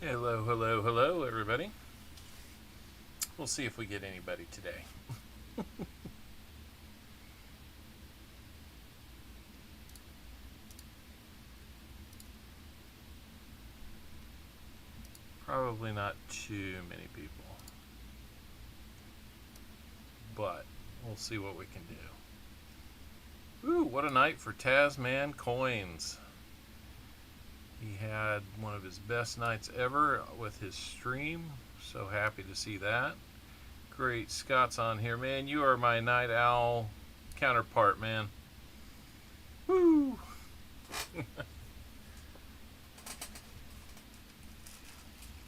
Hello, hello, hello, everybody. We'll see if we get anybody today. Probably not too many people, but we'll see what we can do. Ooh, what a night for Tasman Coins. He had one of his best nights ever with his stream. So happy to see that. Great, Scott's on here, man. You are my night owl counterpart, man. Woo!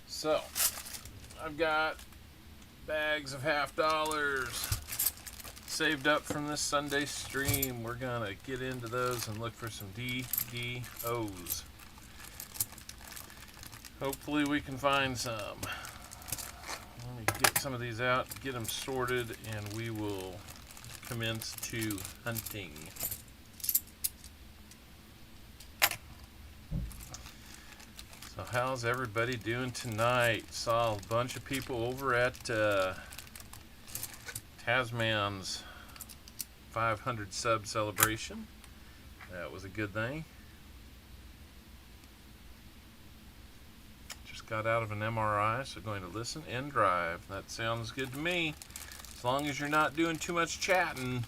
So, I've got bags of $50 saved up from this Sunday stream. We're gonna get into those and look for some DDOs. Hopefully we can find some. Let me get some of these out, get them sorted, and we will commence to hunting. So how's everybody doing tonight? Saw a bunch of people over at Tasman's 500 sub celebration. That was a good thing. Just got out of an MRI, so going to listen and drive. That sounds good to me. As long as you're not doing too much chatting.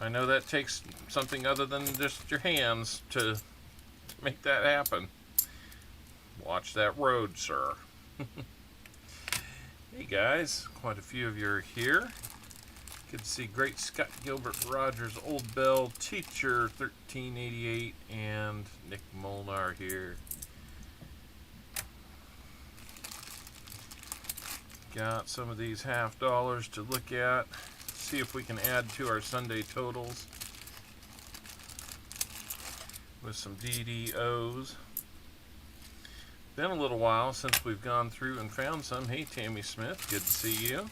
I know that takes something other than just your hands to make that happen. Watch that road, sir. Hey guys, quite a few of you are here. Good to see Great Scott Gilbert Rogers, Old Bell, Teacher 1388, and Nick Molnar here. Got some of these $50 to look at, see if we can add to our Sunday totals with some DDOs. Been a little while since we've gone through and found some. Hey, Tammy Smith, good to see you.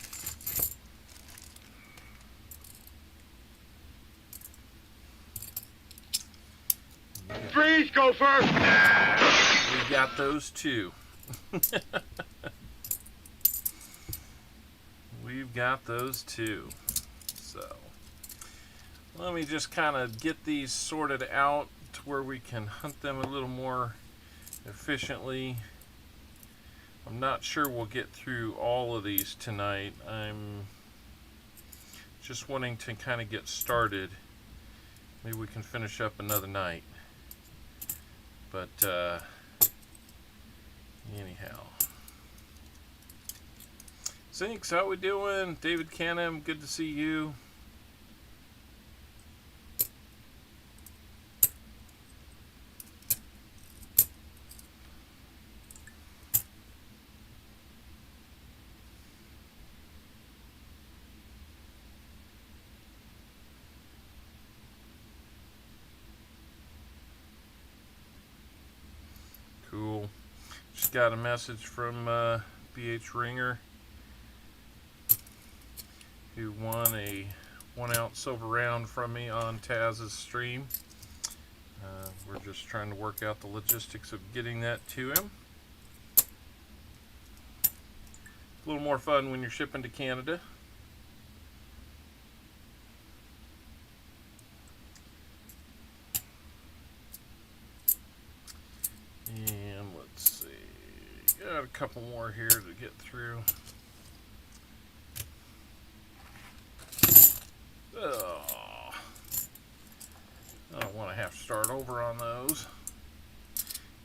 Freeze, Gopher! We got those too. We've got those too. So, let me just kind of get these sorted out to where we can hunt them a little more efficiently. I'm not sure we'll get through all of these tonight. I'm just wanting to kind of get started. Maybe we can finish up another night. But anyhow. Zinks, how we doing? David Canham, good to see you. Cool. Just got a message from BH Ringer, who won a 1 ounce silver round from me on Taz's stream. We're just trying to work out the logistics of getting that to him. A little more fun when you're shipping to Canada. And let's see, got a couple more here to get through. Oh, I don't want to have to start over on those.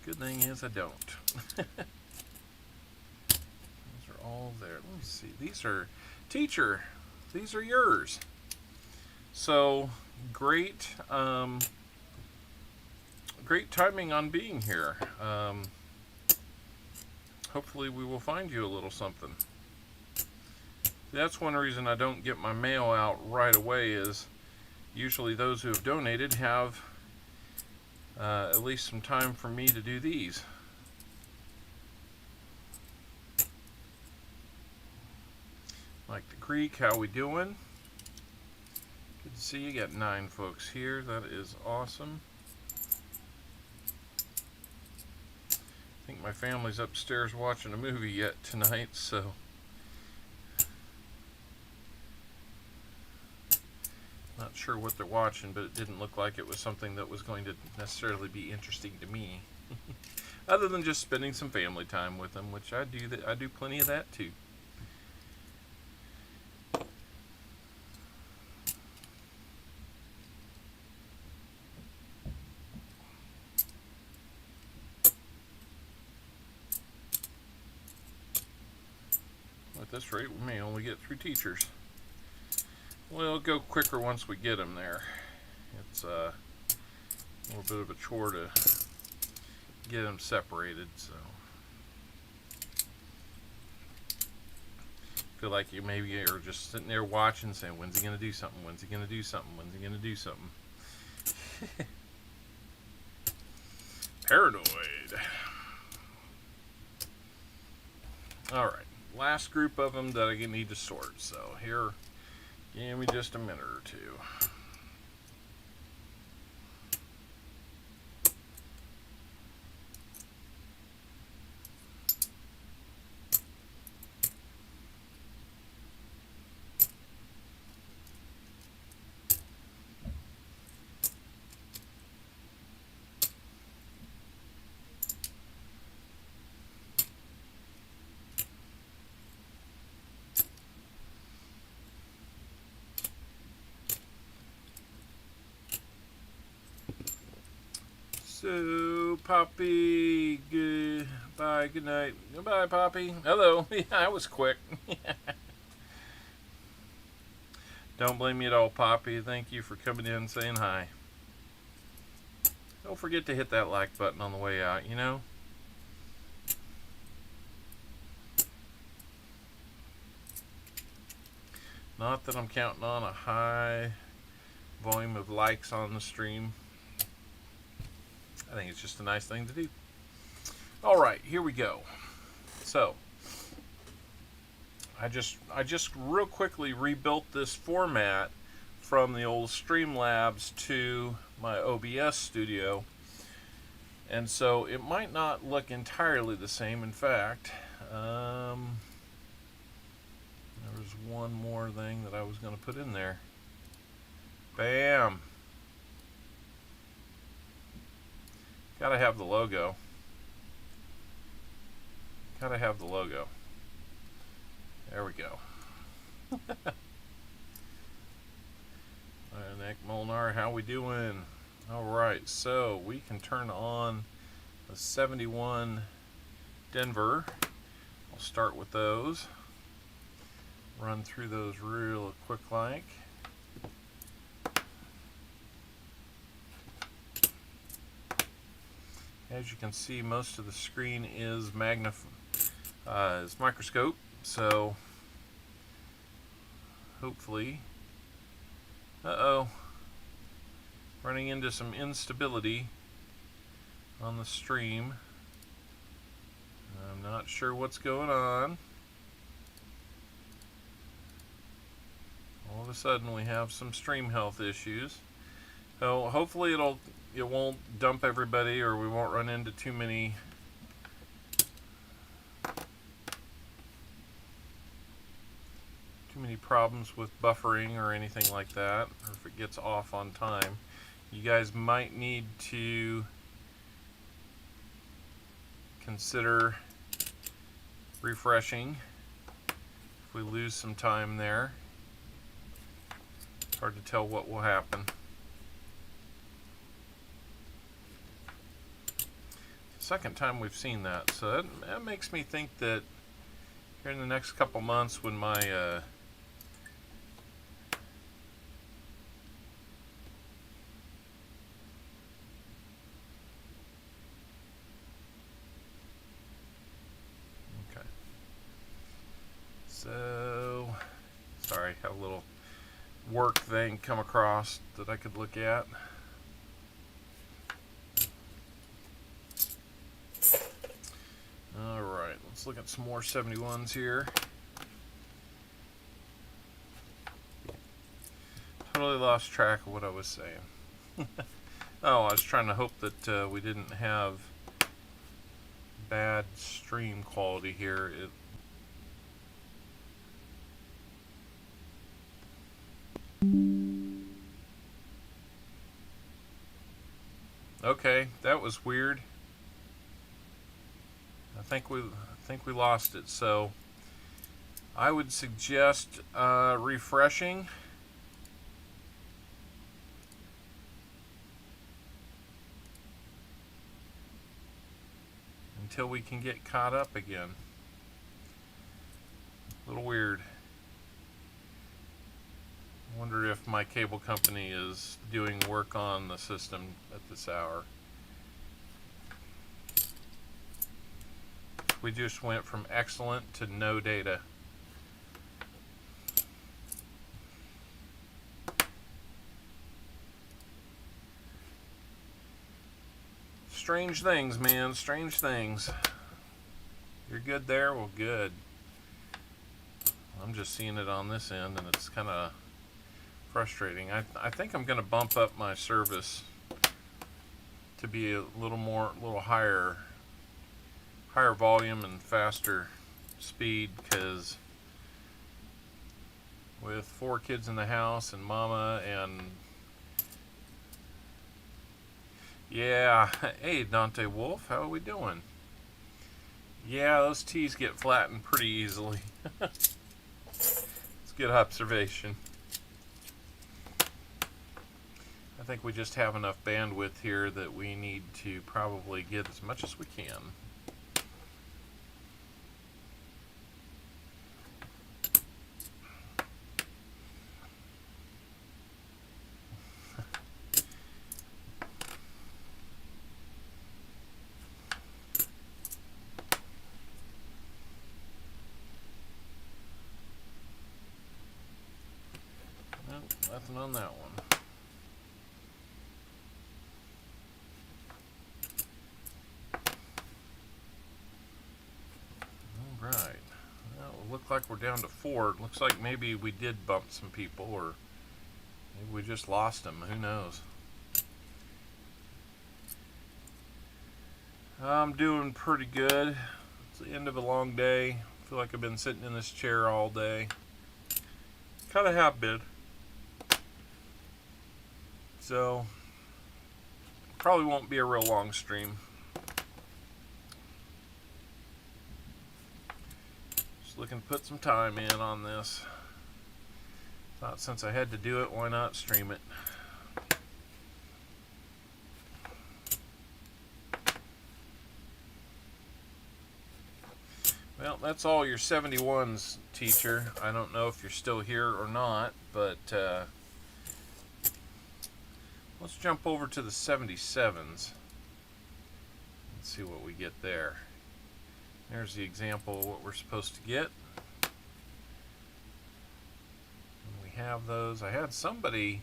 Good thing is I don't. Those are all there. Let me see. These are, Teacher, these are yours. So, great, great timing on being here. Hopefully we will find you a little something. That's one reason I don't get my mail out right away, is usually those who have donated have at least some time for me to do these. Like the Greek, how we doing? Good to see you. Got 9 folks here. That is awesome. I think my family's upstairs watching a movie yet tonight, so not sure what they're watching, but it didn't look like it was something that was going to necessarily be interesting to me. Other than just spending some family time with them, which I do plenty of that too. At this rate, we may only get through teachers. Well, it'll go quicker once we get them there. It's a little bit of a chore to get them separated, so feel like you maybe are just sitting there watching, saying, "When's he gonna do something? When's he gonna do something? When's he gonna do something?" Paranoid. All right. Last group of them that I need to sort. So here, give me just a minute or two. So, Poppy, goodbye, good night. Goodbye, Poppy. Hello. Yeah, I was quick. Don't blame me at all, Poppy. Thank you for coming in and saying hi. Don't forget to hit that like button on the way out, you know? Not that I'm counting on a high volume of likes on the stream. I think it's just a nice thing to do. All right, here we go. So, I just real quickly rebuilt this format from the old Streamlabs to my OBS studio. And so it might not look entirely the same. In fact, there was one more thing that I was going to put in there. Bam! Gotta have the logo. Gotta have the logo. There we go. Nick Molnar, how we doing? Alright, so we can turn on the 71 Denver. I'll start with those. Run through those real quick like. As you can see, most of the screen is microscope, so hopefully, running into some instability on the stream. I'm not sure what's going on. All of a sudden, we have some stream health issues. So hopefully it won't dump everybody, or we won't run into too many problems with buffering or anything like that, or if it gets off on time. You guys might need to consider refreshing if we lose some time there. It's hard to tell what will happen. Second time we've seen that, so that makes me think that here in the next couple months, when my okay, so sorry, had a little work thing come across that I could look at. Alright, let's look at some more 71s here. Totally lost track of what I was saying. Oh, I was trying to hope that we didn't have bad stream quality here. Okay, that was weird. I think we lost it. So I would suggest refreshing. Until we can get caught up again. A little weird. I wonder if my cable company is doing work on the system at this hour. We just went from excellent to no data. Strange things, man. Strange things. You're good there? Well, good. I'm just seeing it on this end, and it's kind of frustrating. I think I'm going to bump up my service to be a little higher volume and faster speed, because with 4 kids in the house and mama and yeah, hey Dante Wolf, how are we doing? Yeah, those T's get flattened pretty easily. It's a good observation. I think we just have enough bandwidth here that we need to probably get as much as we can. Nothing on that one. All right. Well, it looks like we're down to 4. It looks like maybe we did bump some people, or maybe we just lost them. Who knows? I'm doing pretty good. It's the end of a long day. I feel like I've been sitting in this chair all day. Kind of have been. So, probably won't be a real long stream. Just looking to put some time in on this. Thought since I had to do it, why not stream it? Well, that's all your 71's, teacher. I don't know if you're still here or not, but let's jump over to the 77's. Let's see what we get there. There's the example of what we're supposed to get. And we have those. I had somebody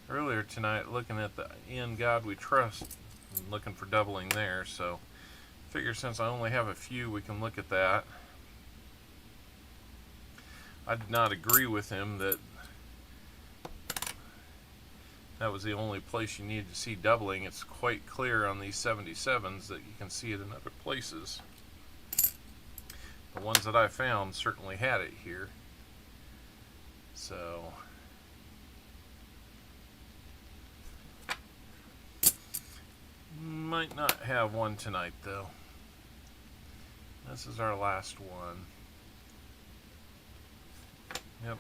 earlier tonight looking at the In God We Trust and looking for doubling there, so I figure since I only have a few, we can look at that. I did not agree with him that that was the only place you needed to see doubling. It's quite clear on these 77's that you can see it in other places. The ones that I found certainly had it here. So might not have one tonight though. This is our last one. Yep.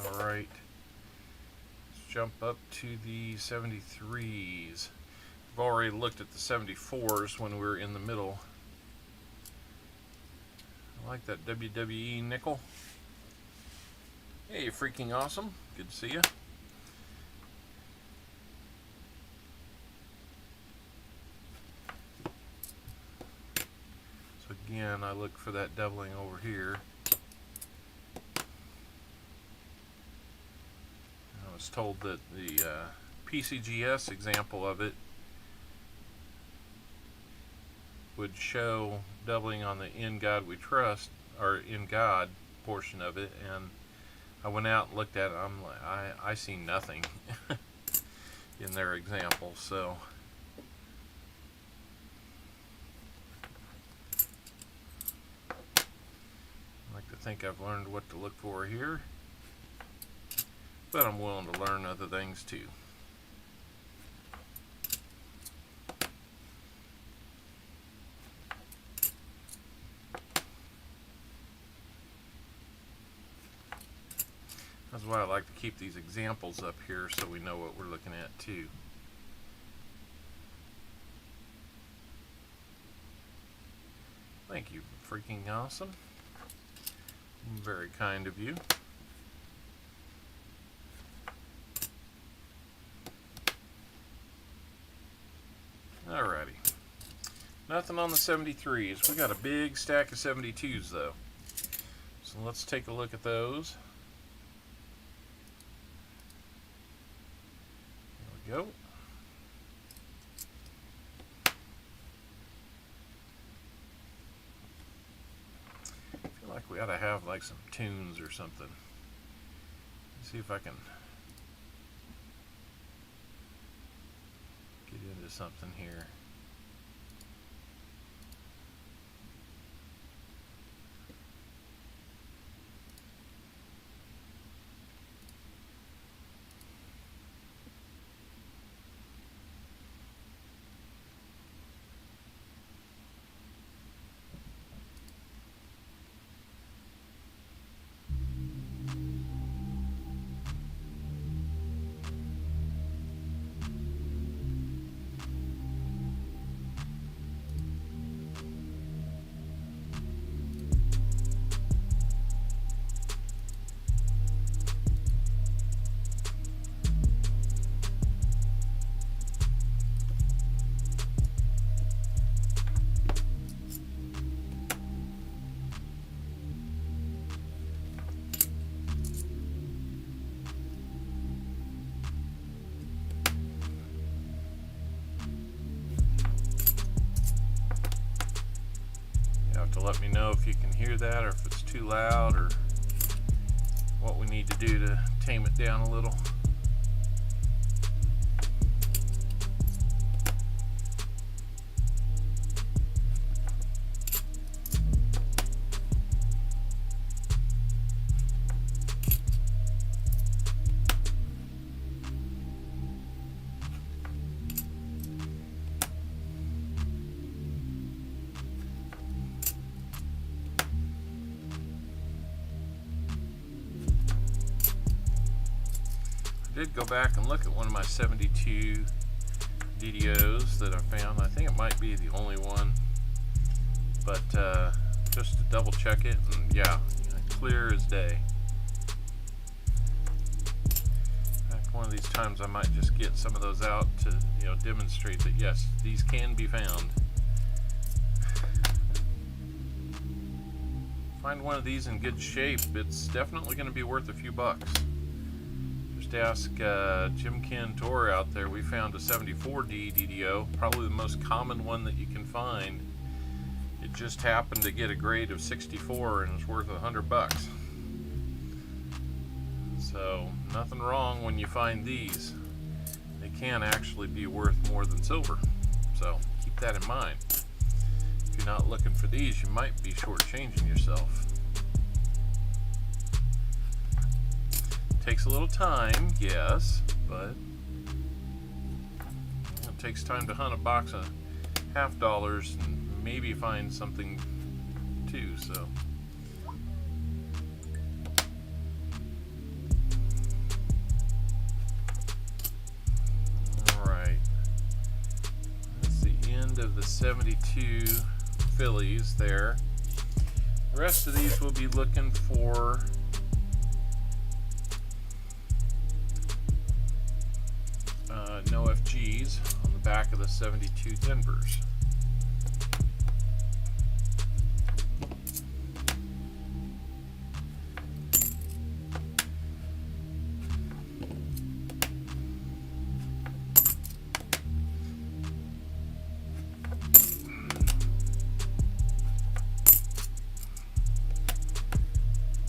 Alright. Jump up to the 73's. I've already looked at the 74's when we were in the middle. I like that WWE nickel. Hey, freaking awesome. Good to see you. So again, I look for that doubling over here. I was told that the PCGS example of it would show doubling on the In God We Trust, or In God portion of it, and I went out and looked at it. I'm like, I see nothing in their example. So think I've learned what to look for here, but I'm willing to learn other things too. That's why I like to keep these examples up here so we know what we're looking at too. Thank you, freaking awesome. Very kind of you. Alrighty. Nothing on the 73's. We got a big stack of 72's though. So let's take a look at those. There we go. I feel like we ought to have like some tunes or something. Let's see if I can get into something here. To let me know if you can hear that or if it's too loud or what we need to do to tame it down a little. I did go back and look at one of my 72 DDOs that I found. I think it might be the only one, but just to double check it, and yeah, clear as day. In fact, one of these times I might just get some of those out to demonstrate that yes, these can be found. Find one of these in good shape, it's definitely going to be worth a few bucks. Ask Jim Cantor out there. We found a 74D DDO, probably the most common one that you can find. It just happened to get a grade of 64 and is worth $100. So nothing wrong when you find these. They can actually be worth more than silver. So keep that in mind. If you're not looking for these, you might be shortchanging yourself. Takes a little time, yes, but it takes time to hunt a box of $50 and maybe find something too, so. Alright, that's the end of the 72 fillies there. The rest of these we'll be looking for no FGs on the back of the 72 Denvers.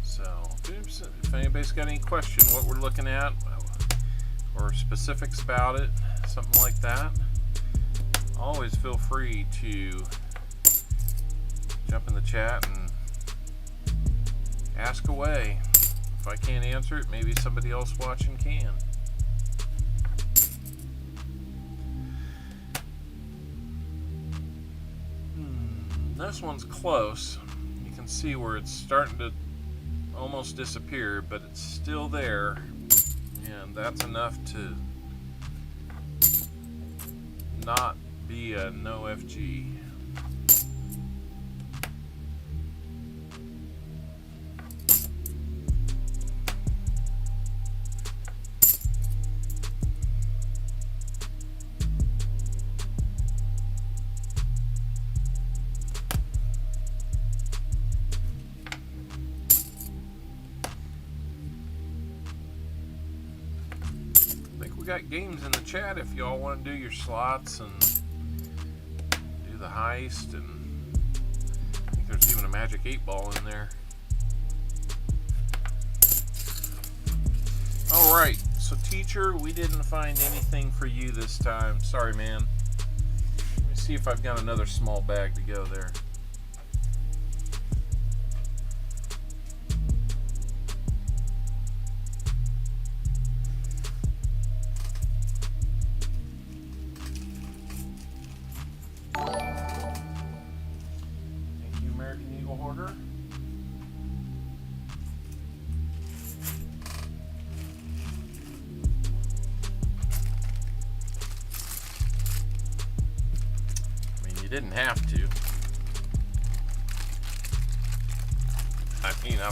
So, if anybody's got any question what we're looking at, or specifics about it, something like that, always feel free to jump in the chat and Ask away. If I can't answer it, maybe somebody else watching can. This one's close. You can see where it's starting to almost disappear, but it's still there, and that's enough to not be a no FG. We got games in the chat if y'all want to do your slots and do the heist, and I think there's even a magic 8-ball in there. Alright, so teacher, we didn't find anything for you this time. Sorry, man. Let me see if I've got another small bag to go there. Didn't have to. I mean, I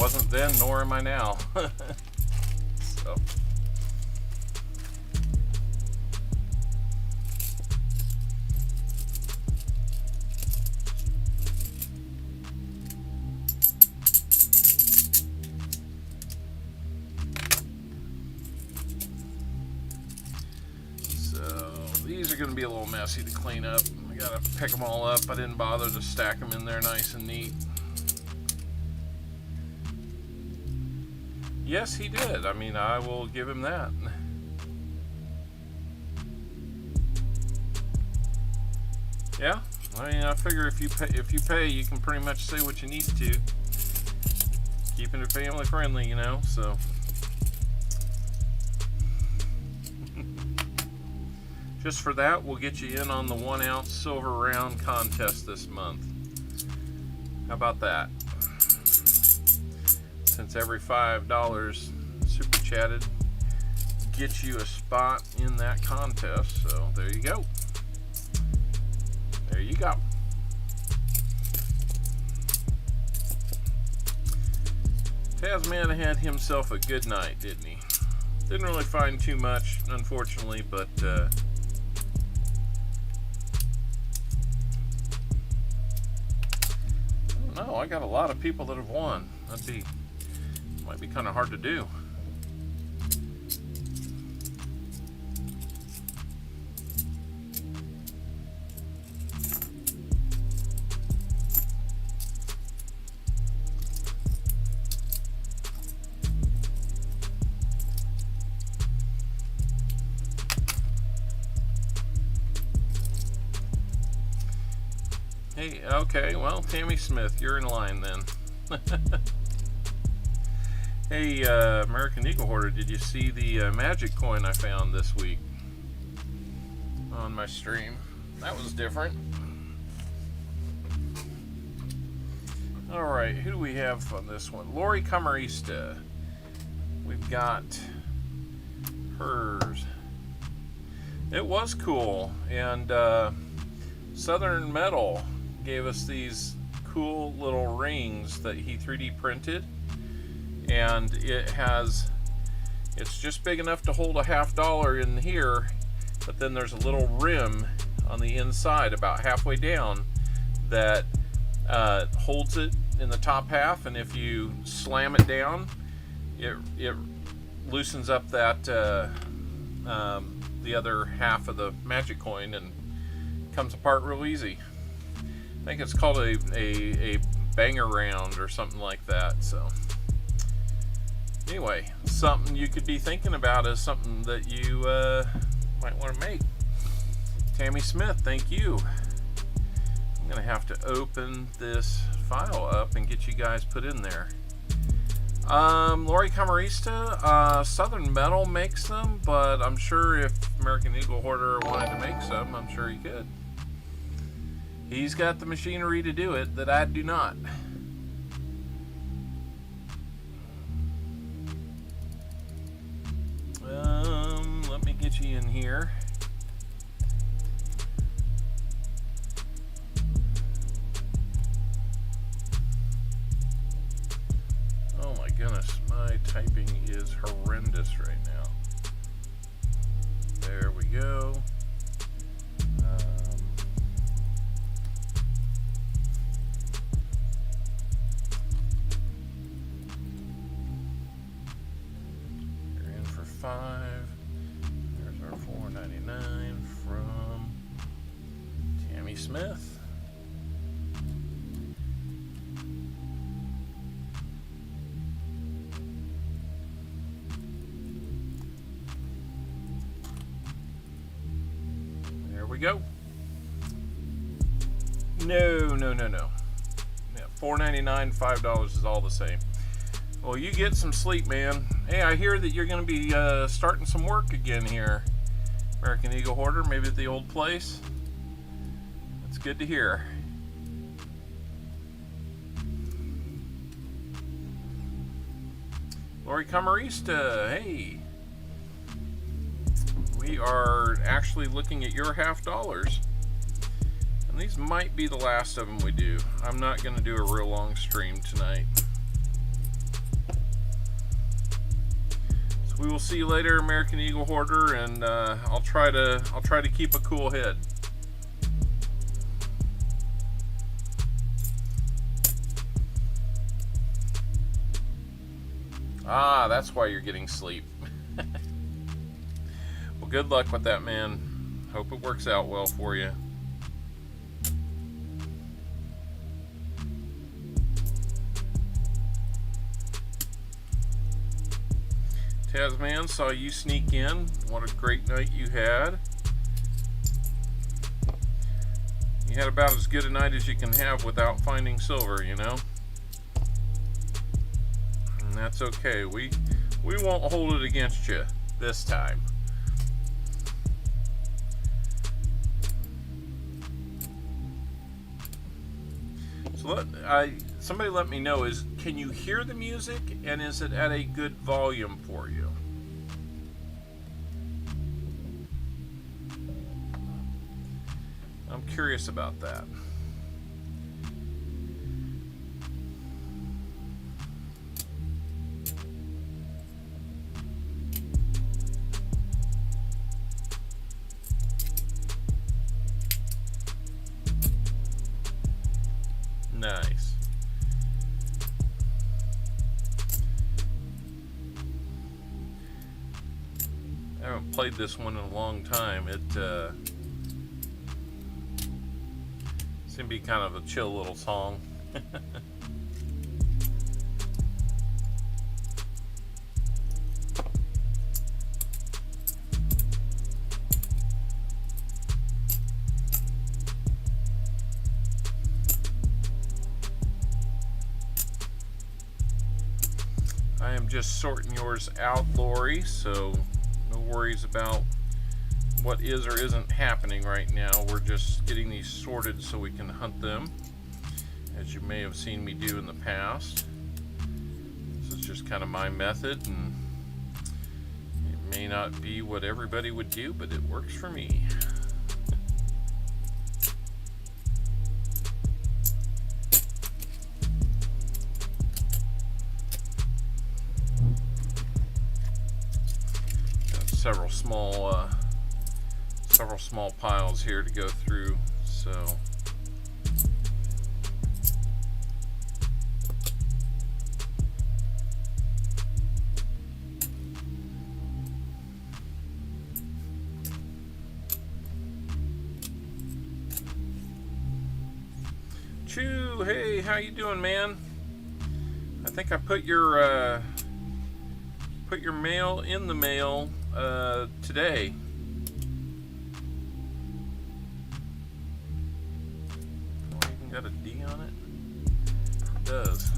wasn't then, nor am I now. So. These are going to be a little messy to clean up. I got to pick them all up. I didn't bother to stack them in there nice and neat. Yes, he did. I mean, I will give him that. Yeah, I mean, I figure if you pay, you can pretty much say what you need to. Keeping it family friendly, you know. So. Just for that, we'll get you in on the 1-ounce silver round contest this month. How about that? Since every $5 super chatted gets you a spot in that contest. So there you go. There you go. Tasman had himself a good night, didn't he? Didn't really find too much, unfortunately, but no, I got a lot of people that have won. Might be kind of hard to do. Hey, okay, well, Tammy Smith, you're in line then. Hey, American Eagle Hoarder, did you see the magic coin I found this week on my stream? That was different. Alright, who do we have on this one? Lori Camarista. We've got hers. It was cool, and Southern Metal gave us these cool little rings that he 3D printed, and it's just big enough to hold a $50 in here, but then there's a little rim on the inside about halfway down that holds it in the top half, and if you slam it down, it loosens up that the other half of the magic coin and comes apart real easy. I think it's called a banger round or something like that. So anyway, something you could be thinking about is something that you might want to make. Tammy Smith, thank you. I'm gonna have to open this file up and get you guys put in there. Lori Camarista, Southern Metal makes them, but I'm sure if American Eagle Hoarder wanted to make some, I'm sure he could. He's got the machinery to do it that I do not. Let me get you in here. Oh my goodness, my typing is horrendous right now. There we go. You're in for 5. There's our $4.99 from Tammy Smith. We go. No. Yeah, $4.99, $5 is all the same. Well, you get some sleep, man. Hey, I hear that you're going to be starting some work again here, American Eagle Hoarder, maybe at the old place. That's good to hear. Lori Camarista, hey. We are actually looking at your $50. And these might be the last of them we do. I'm not going to do a real long stream tonight. So we will see you later, American Eagle Hoarder, and I'll try to keep a cool head. Ah, that's why you're getting sleep. Well, good luck with that, man. Hope it works out well for you. Tasman, saw you sneak in. What a great night you had. You had about as good a night as you can have without finding silver, you know? And that's okay. We won't hold it against you this time. So somebody let me know, can you hear the music, and is it at a good volume for you? I'm curious about that. Nice. I haven't played this one in a long time. It seemed to be kind of a chill little song. I am just sorting yours out, Lori, so no worries about what is or isn't happening right now. We're just getting these sorted so we can hunt them, as you may have seen me do in the past. This is just kind of my method, and it may not be what everybody would do, but it works for me. Several small piles here to go through, so Chew, hey, how you doing, man? I think I put your mail in the mail today. got a D on it? It does.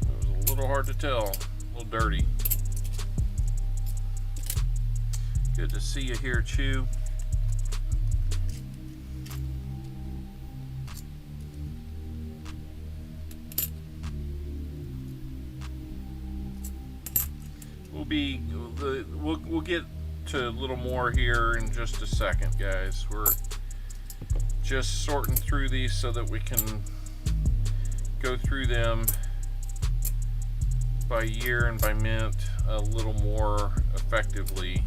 It was a little hard to tell. A little dirty. Good to see you here, Chew. We'll get to a little more here in just a second, guys. We're just sorting through these so that we can go through them by year and by mint a little more effectively.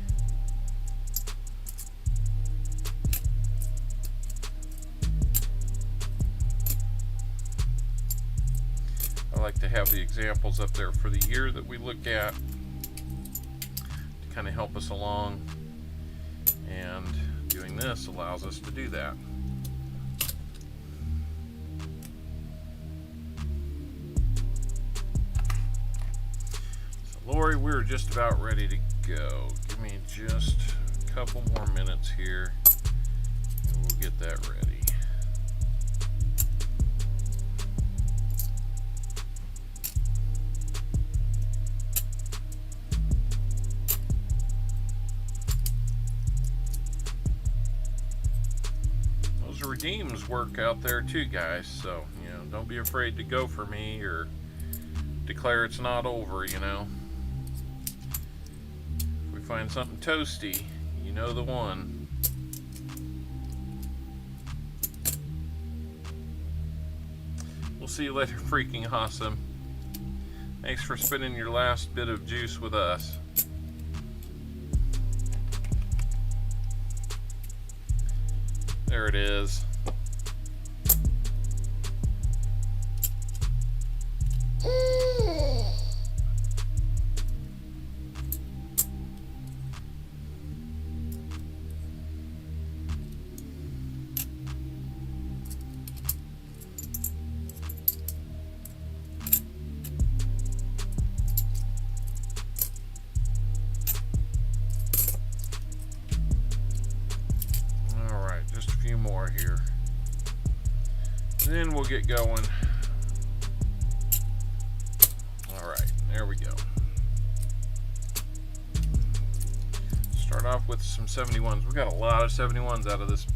I like to have the examples up there for the year that we look at, kind of help us along, and doing this allows us to do that. So Lori, we're just about ready to go. Give me just a couple more minutes here and we'll get that ready. Redeems work out there too, guys, so don't be afraid to go for me or declare it's not over. If we find something toasty, you know the one. We'll see you later, freaking awesome. Thanks for spending your last bit of juice with us. There it is. Here. Then we'll get going. Alright, there we go. Start off with some 71's. We got a lot of 71's out of this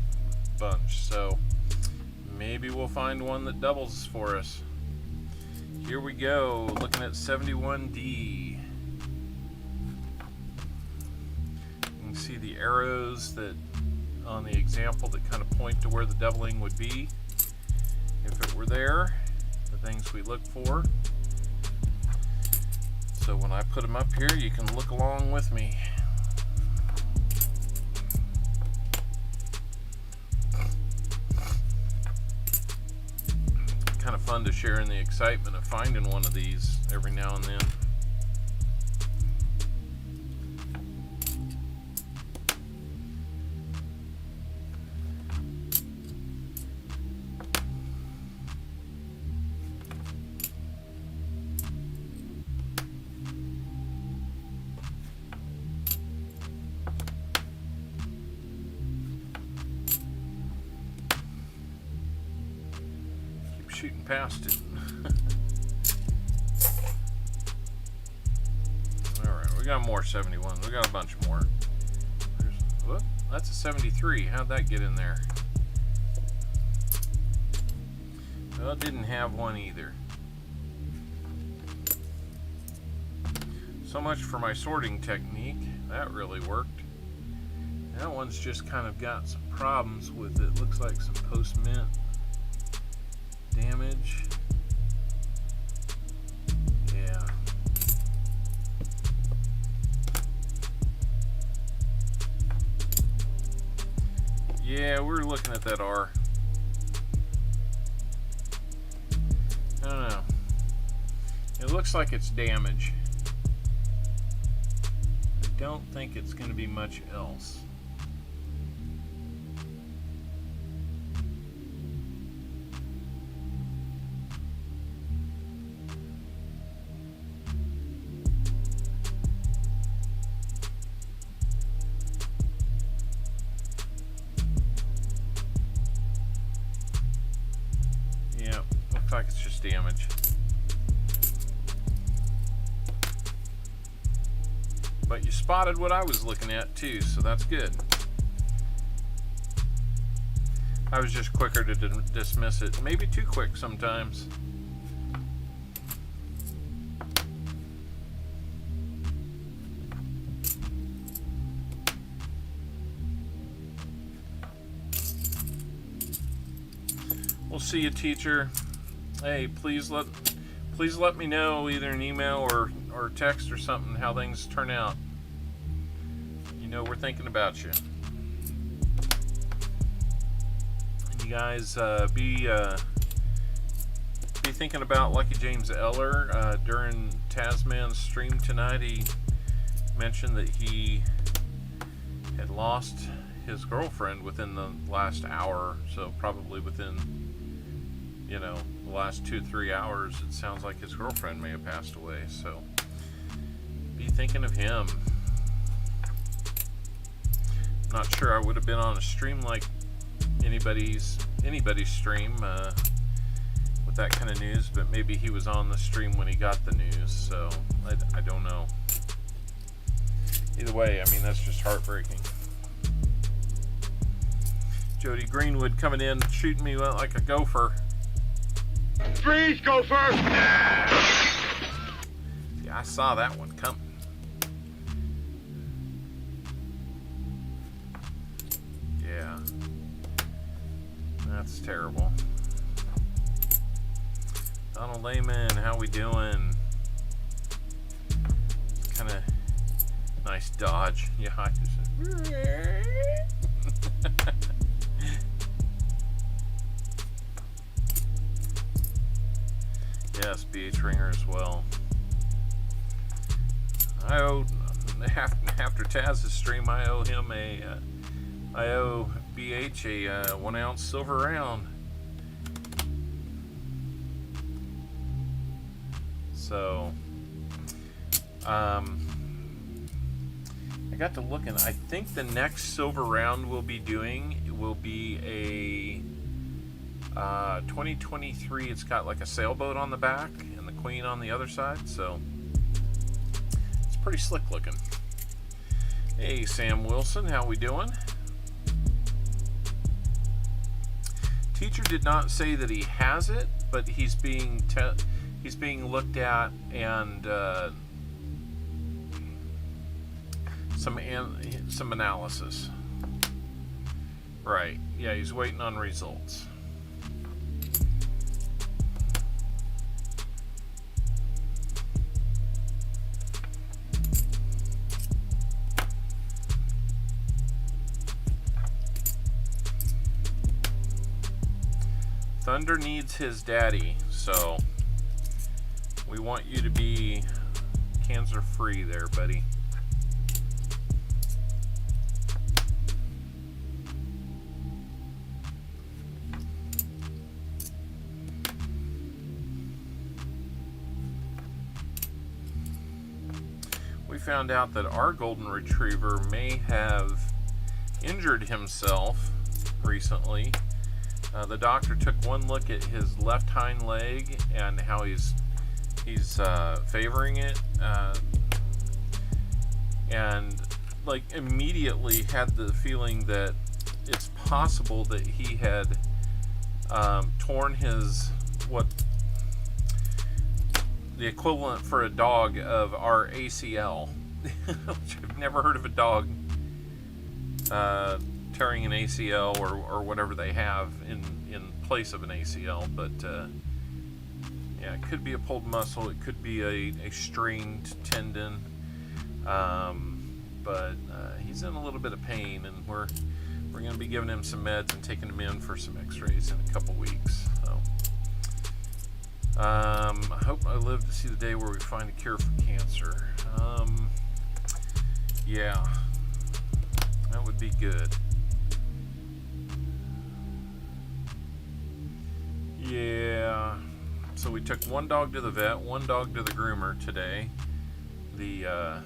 bunch, so maybe we'll find one that doubles for us. Here we go, looking at 71D. You can see the arrows that on the example that kind of point to where the doubling would be if it were there, the things we look for. So when I put them up here, you can look along with me. Kind of fun to share in the excitement of finding one of these every now and then. Shooting past it. Alright, we got more 71s. We got a bunch more. Whoop, that's a 73. How'd that get in there? Well, it didn't have one either. So much for my sorting technique. That really worked. That one's just kind of got some problems with it. Looks like some post-mint damage. Yeah. Yeah, we're looking at that R. I don't know. It looks like it's damage. I don't think it's going to be much else. damage. But you spotted what I was looking at too, so that's good. I was just quicker to dismiss it. Maybe too quick sometimes. We'll see you, teacher. Hey, please let me know, either an email or text or something, how things turn out. You know we're thinking about you. And you guys be thinking about Lucky James Eller. During Tasman's stream tonight, he mentioned that he had lost his girlfriend within the last hour, so probably within, you know, the last 2-3 hours. It sounds like his girlfriend may have passed away, so be thinking of him. Not sure I would have been on a stream like anybody's stream with that kind of news, but maybe he was on the stream when he got the news, so I don't know. Either way, I mean, that's just heartbreaking. Jody Greenwood coming in, shooting me like a gopher. Freeze, gopher! Yeah, I saw that one coming. Yeah. That's terrible. Donald Lehman, how we doing? Kind of nice dodge. Yeah, I just... Yes, BH Ringer as well. I owe, after Taz's stream, I owe him I owe BH a 1 ounce silver round. So, I got to looking. I think the next silver round we'll be doing will be a 2023. It's got like a sailboat on the back and the queen on the other side, so it's pretty slick looking. Hey, Sam Wilson, how we doing? Teacher did not say that he has it, but he's being looked at, and some analysis. Right? Yeah, he's waiting on results. Thunder needs his daddy, so we want you to be cancer free there, buddy. We found out that our golden retriever may have injured himself recently. The doctor took one look at his left hind leg and how he's favoring it, and like immediately had the feeling that it's possible that he had torn his, what the equivalent for a dog of our ACL, which I've never heard of a dog tearing an ACL or whatever they have in place of an ACL, but yeah, it could be a pulled muscle, it could be a strained tendon, but he's in a little bit of pain, and we're going to be giving him some meds and taking him in for some x-rays in a couple weeks. So I hope I live to see the day where we find a cure for cancer. Yeah, that would be good. Yeah, so we took one dog to the vet, one dog to the groomer today. The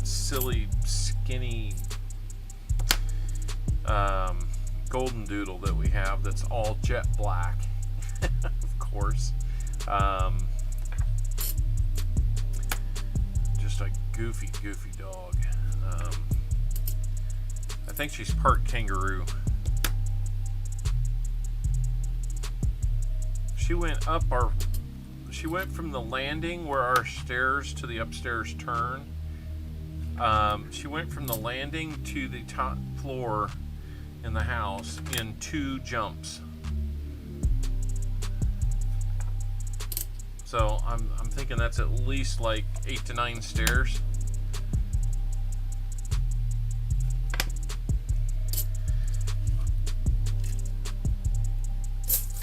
silly, skinny golden doodle that we have that's all jet black, of course. Just a goofy dog. I think she's part kangaroo. She went from the landing where our stairs to the upstairs turn. She went from the landing to the top floor in the house in 2 jumps. So I'm thinking that's at least like 8 to 9 stairs.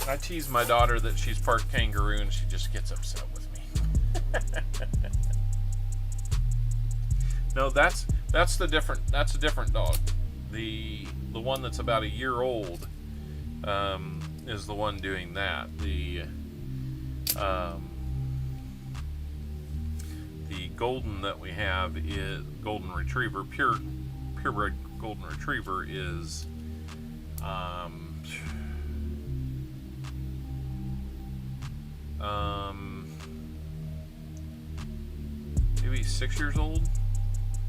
I tease my daughter that she's part kangaroo and she just gets upset with me. No, that's a different dog. The one that's about a year old is the one doing that. The golden that we have is golden retriever, purebred golden retriever is maybe 6 years old,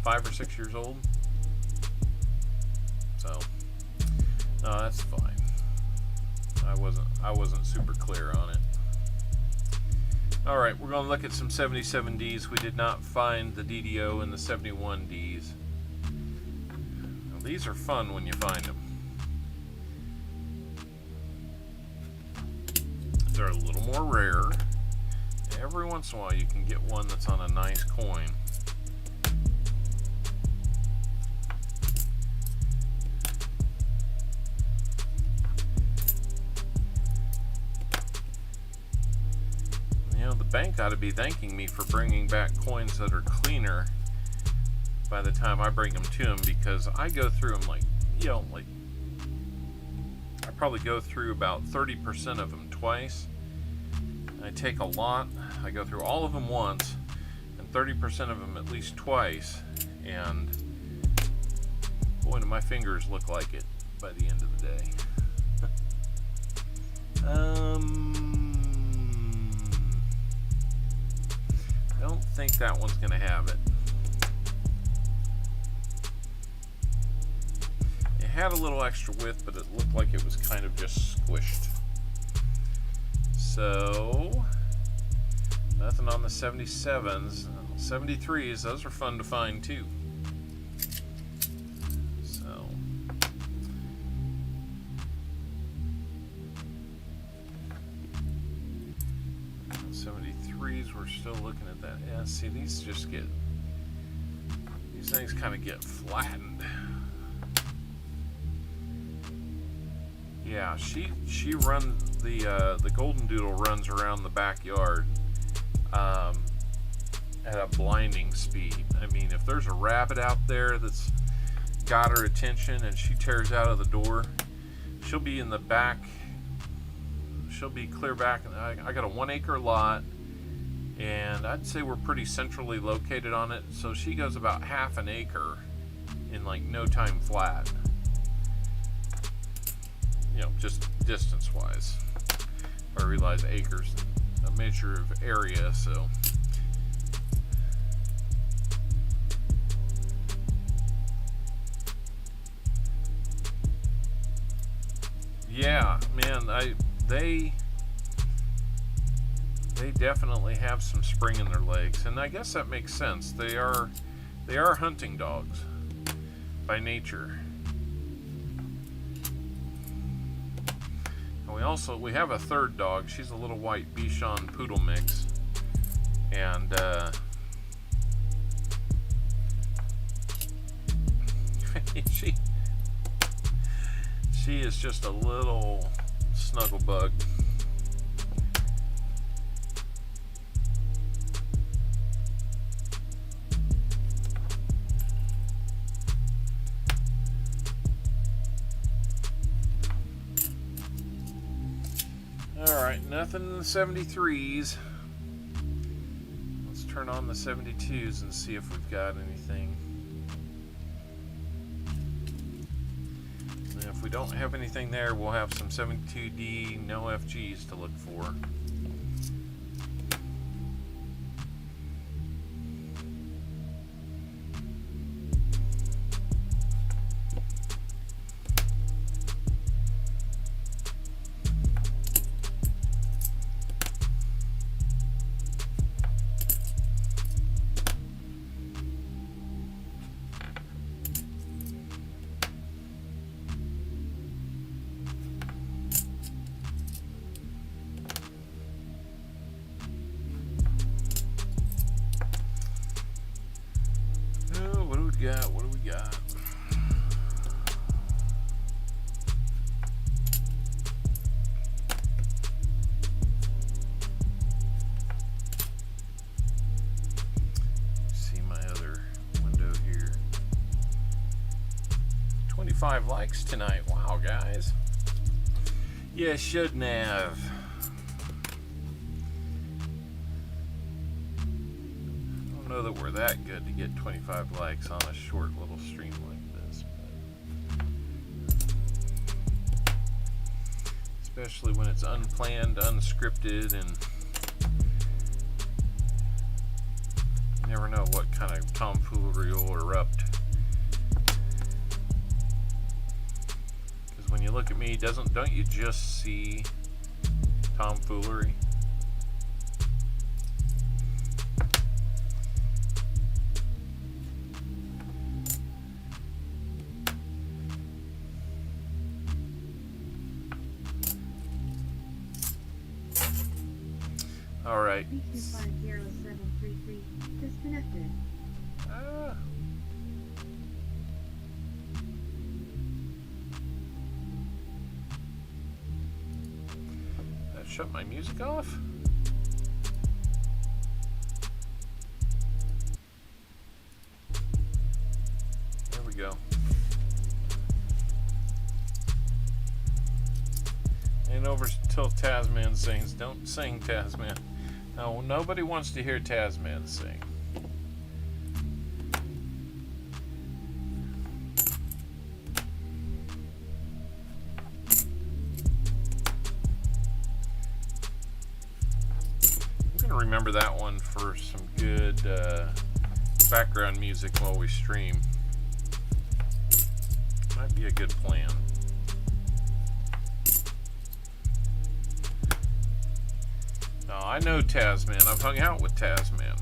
5 or 6 years old. So no, that's fine. I wasn't super clear on it. All right, we're going to look at some 70's. We did not find the DDO and the 71's. Now, these are fun when you find them. They're a little more rare. Every once in a while you can get one that's on a nice coin. You know, the bank ought to be thanking me for bringing back coins that are cleaner by the time I bring them to them, because I go through them like I probably go through about 30% of them twice. I take a lot. I go through all of them once, and 30% of them at least twice. And boy, do my fingers look like it by the end of the day. I don't think that one's going to have it. It had a little extra width, but it looked like it was kind of just squished. So, nothing on the 77's. 73's, those are fun to find too. So, we're still looking at that. Yeah, see, these things kind of get flattened. Yeah, she runs the golden doodle runs around the backyard at a blinding speed. I mean, if there's a rabbit out there that's got her attention and she tears out of the door, she'll be in the back. She'll be clear back. I got a 1 acre lot, and I'd say we're pretty centrally located on it, so she goes about half an acre in like no time flat. You know, just distance wise. I realize acres a measure of area, so yeah, man, they definitely have some spring in their legs, and I guess that makes sense. They are hunting dogs by nature. And we have a third dog. She's a little white Bichon poodle mix, and she is just a little snuggle bug. Alright, nothing in the 73's. Let's turn on the 72's and see if we've got anything. And if we don't have anything there, we'll have some 72D no FGs to look for. What do we got? See my other window here. 25 likes tonight. Wow, guys. Yeah, shouldn't have. Know that we're that good to get 25 likes on a short little stream like this, but especially when it's unplanned, unscripted, and you never know what kind of tomfoolery will erupt. Because when you look at me, don't you just see tomfoolery? All right. 3250733 disconnected. That shut my music off? There we go. And over till Tasman sings. Don't sing, Tasman. No, nobody wants to hear Tasman sing. I'm going to remember that one for some good background music while we stream. Might be a good plan. I know Tasman. I've hung out with Tasman.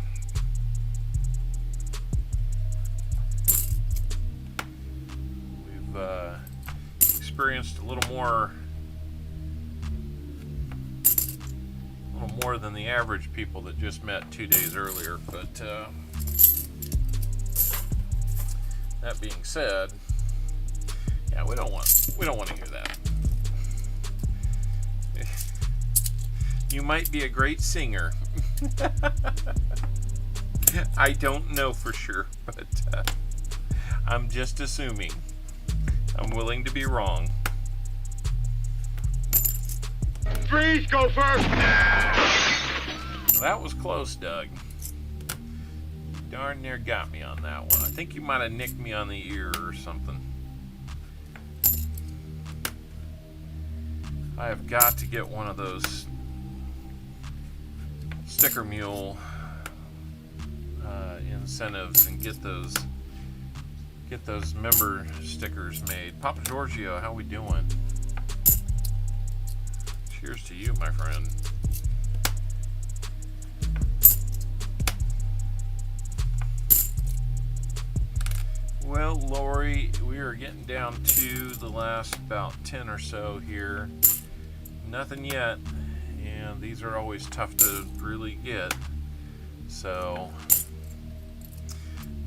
We've experienced a little more than the average people that just met 2 days earlier. But that being said, yeah, we don't want to hear that. You might be a great singer. I don't know for sure, but I'm just assuming. I'm willing to be wrong. Freeze, go first! That was close, Doug. Darn near got me on that one. I think you might have nicked me on the ear or something. I have got to get one of those Sticker Mule incentives and get those member stickers made. Papa Giorgio, how we doing? Cheers to you, my friend. Well, Lori, we are getting down to the last about 10 or so here. Nothing yet. And these are always tough to really get. So,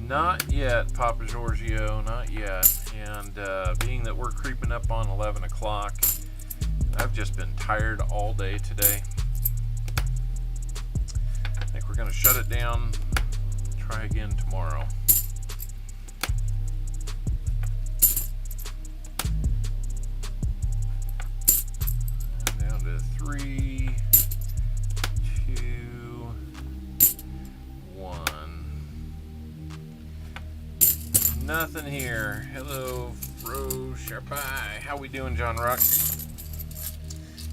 not yet, Papa Giorgio, not yet. And being that we're creeping up on 11 o'clock, I've just been tired all day today. I think we're going to shut it down, try again tomorrow. And down to 3, 2, 1. Nothing here. Hello, bro, sharp eye. How we doing, John Ruck?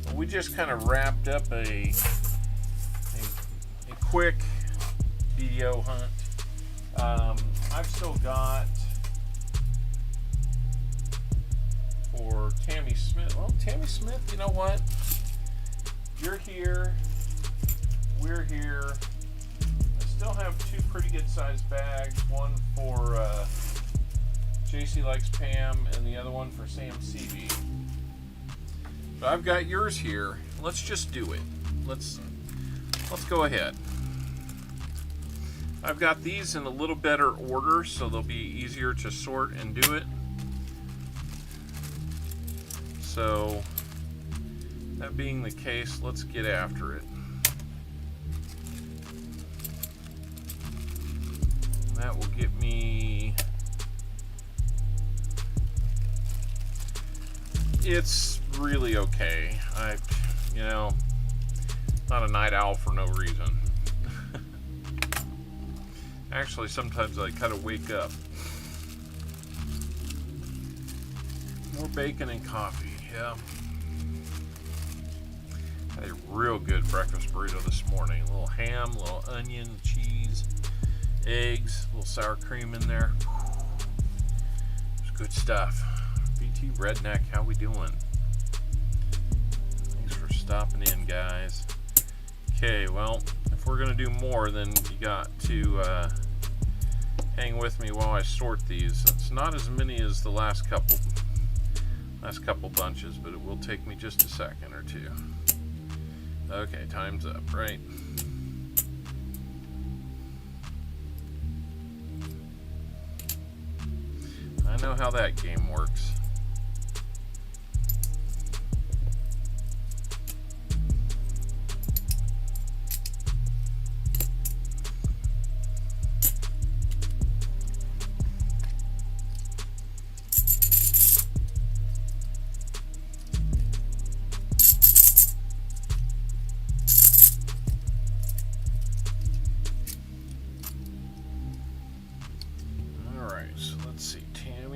Well, we just kind of wrapped up a quick DDO hunt. I've still got for Tammy Smith. Well, Tammy Smith, you know what? You're here. We're here. I still have two pretty good sized bags. One for JC Likes Pam and the other one for Sam CB. So I've got yours here. Let's just do it. Let's go ahead. I've got these in a little better order, so they'll be easier to sort and do it. So, that being the case, let's get after it. That will get me... It's really okay. Not a night owl for no reason. Actually, sometimes I kind of wake up. More bacon and coffee, yeah. Had a real good breakfast burrito this morning. A little ham, a little onion, cheese, eggs, a little sour cream in there. It's good stuff. BT Redneck, how we doing? Thanks for stopping in, guys. Okay, well, if we're gonna do more, then you got to hang with me while I sort these. It's not as many as the last couple bunches, but it will take me just a second or two. Okay, time's up, right? I know how that game works.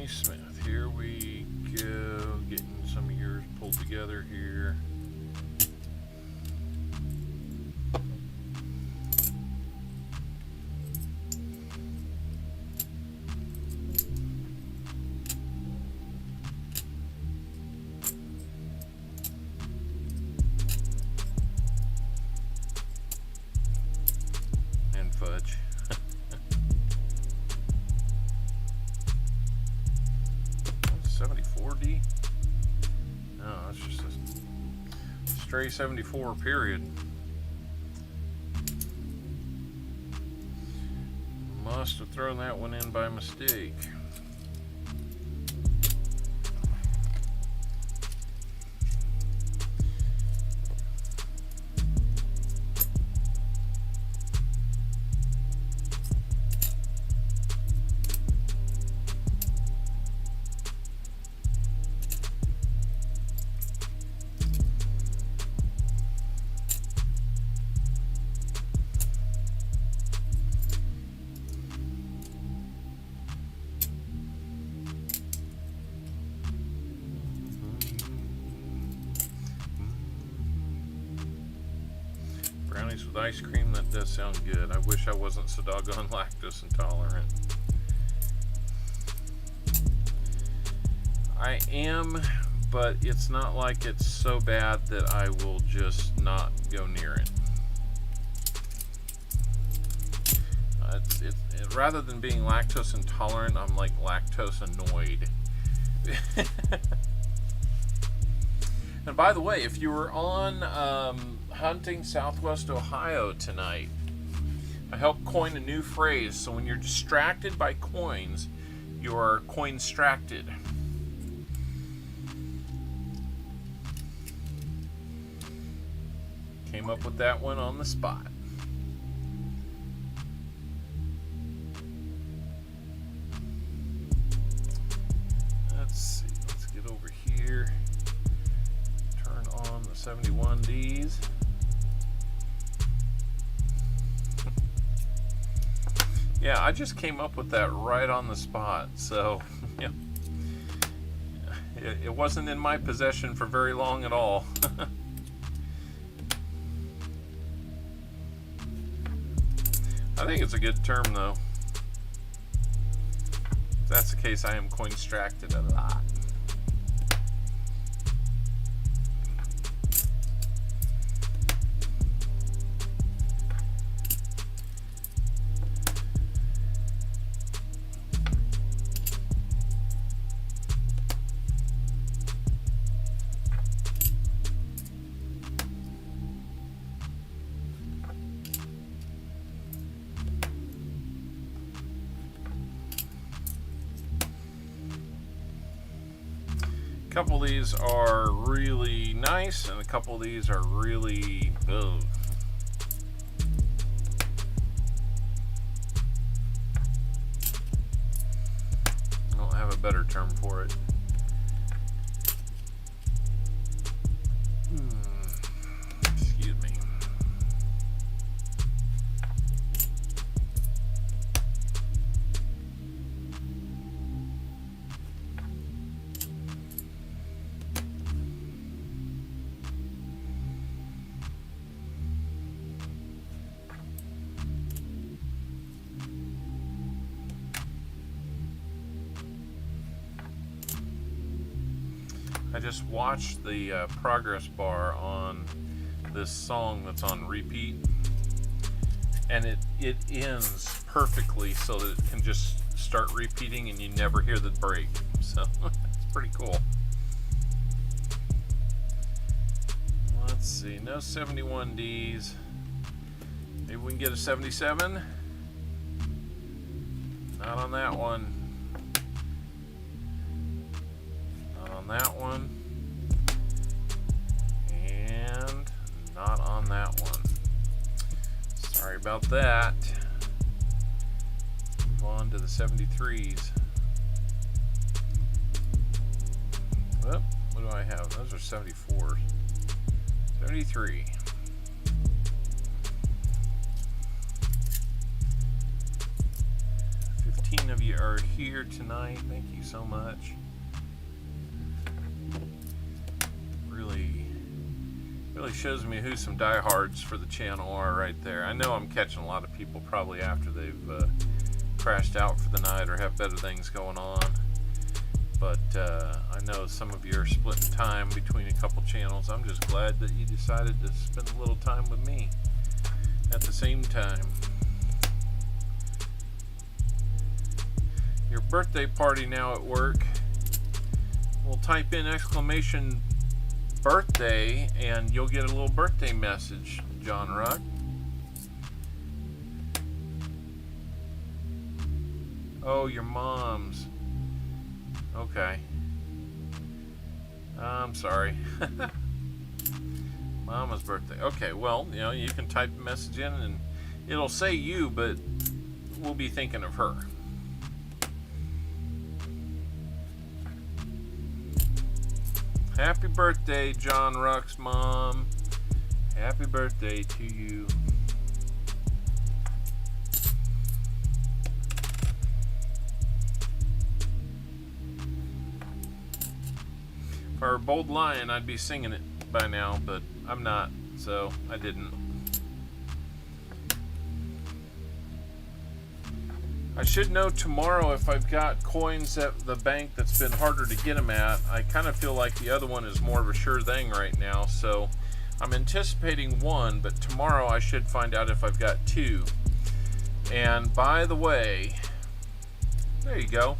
Smith, here we go, getting some of yours pulled together here. And fudge. 74D? No, that's just a stray 74 period. Must have thrown that one in by mistake. Brownies with ice cream, that does sound good. I wish I wasn't so doggone lactose intolerant. I am, but it's not like it's so bad that I will just not go near it. Rather than being lactose intolerant, I'm like lactose annoyed. And by the way, if you were on hunting Southwest Ohio tonight, I helped coin a new phrase. So when you're distracted by coins, you are coin-stracted. Came up with that one on the spot. Let's see, let's get over here. Turn on the 71's. Yeah, I just came up with that right on the spot. So, yeah. It wasn't in my possession for very long at all. I think it's a good term, though. If that's the case, I am coin-stracted a lot. A couple of these are really nice, and a couple of these are really ugh. I don't have a better term for it. Excuse me. I just watched the progress bar on this song that's on repeat, and it ends perfectly so that it can just start repeating and you never hear the break. So it's pretty cool. Let's see, no 71's. Maybe we can get a 77. Not on that one. That one, and not on that one. Sorry about that. Move on to the 73's. Oh, what do I have? Those are 74s. 73. Of you are here tonight. Thank you so much. Really shows me who some diehards for the channel are right there. I know I'm catching a lot of people probably after they've crashed out for the night or have better things going on, but I know some of you are splitting time between a couple channels. I'm just glad that you decided to spend a little time with me at the same time. Your birthday party now at work. We'll type in exclamation birthday and you'll get a little birthday message, John Ruck. Oh, your mom's. Okay. I'm sorry. Mama's birthday. Okay, well, you know, you can type a message in and it'll say you, but we'll be thinking of her. Happy birthday, John Ruck's mom. Happy birthday to you. If I were Bold Lion, I'd be singing it by now, but I'm not, so I didn't. I should know tomorrow if I've got coins at the bank that's been harder to get them at. I kind of feel like the other one is more of a sure thing right now, so I'm anticipating one, but tomorrow I should find out if I've got two. And by the way, there you go.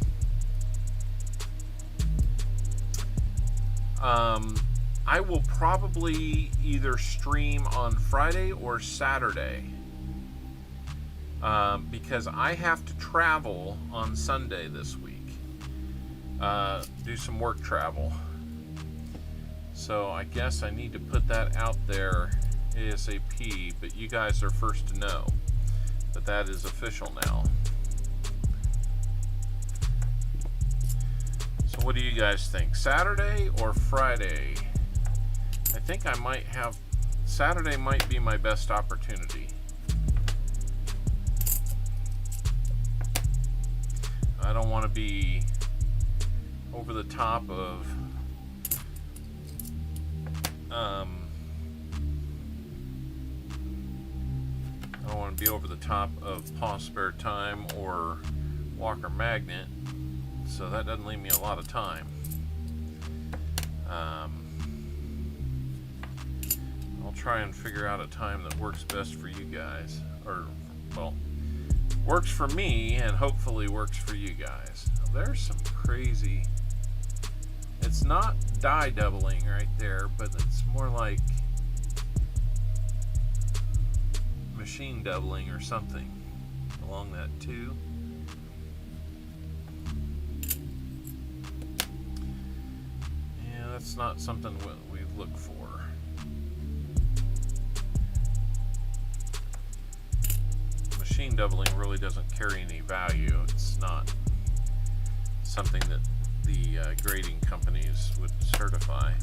I will probably either stream on Friday or Saturday. Because I have to travel on Sunday this week, do some work travel, so I guess I need to put that out there ASAP, but you guys are first to know that that is official now. So what do you guys think, Saturday or Friday? I think I might have Saturday might be my best opportunity. I don't want to be over the top of I don't want to be over the top of Paw Spare Time or Walker Magnet, so that doesn't leave me a lot of time. I'll try and figure out a time that works best for you guys, or, well, works for me and hopefully works for you guys. There's some crazy, it's not die doubling right there, but it's more like machine doubling or something along that too. Yeah, that's not something we look for. Machine doubling really doesn't carry any value. It's not something that the grading companies would certify.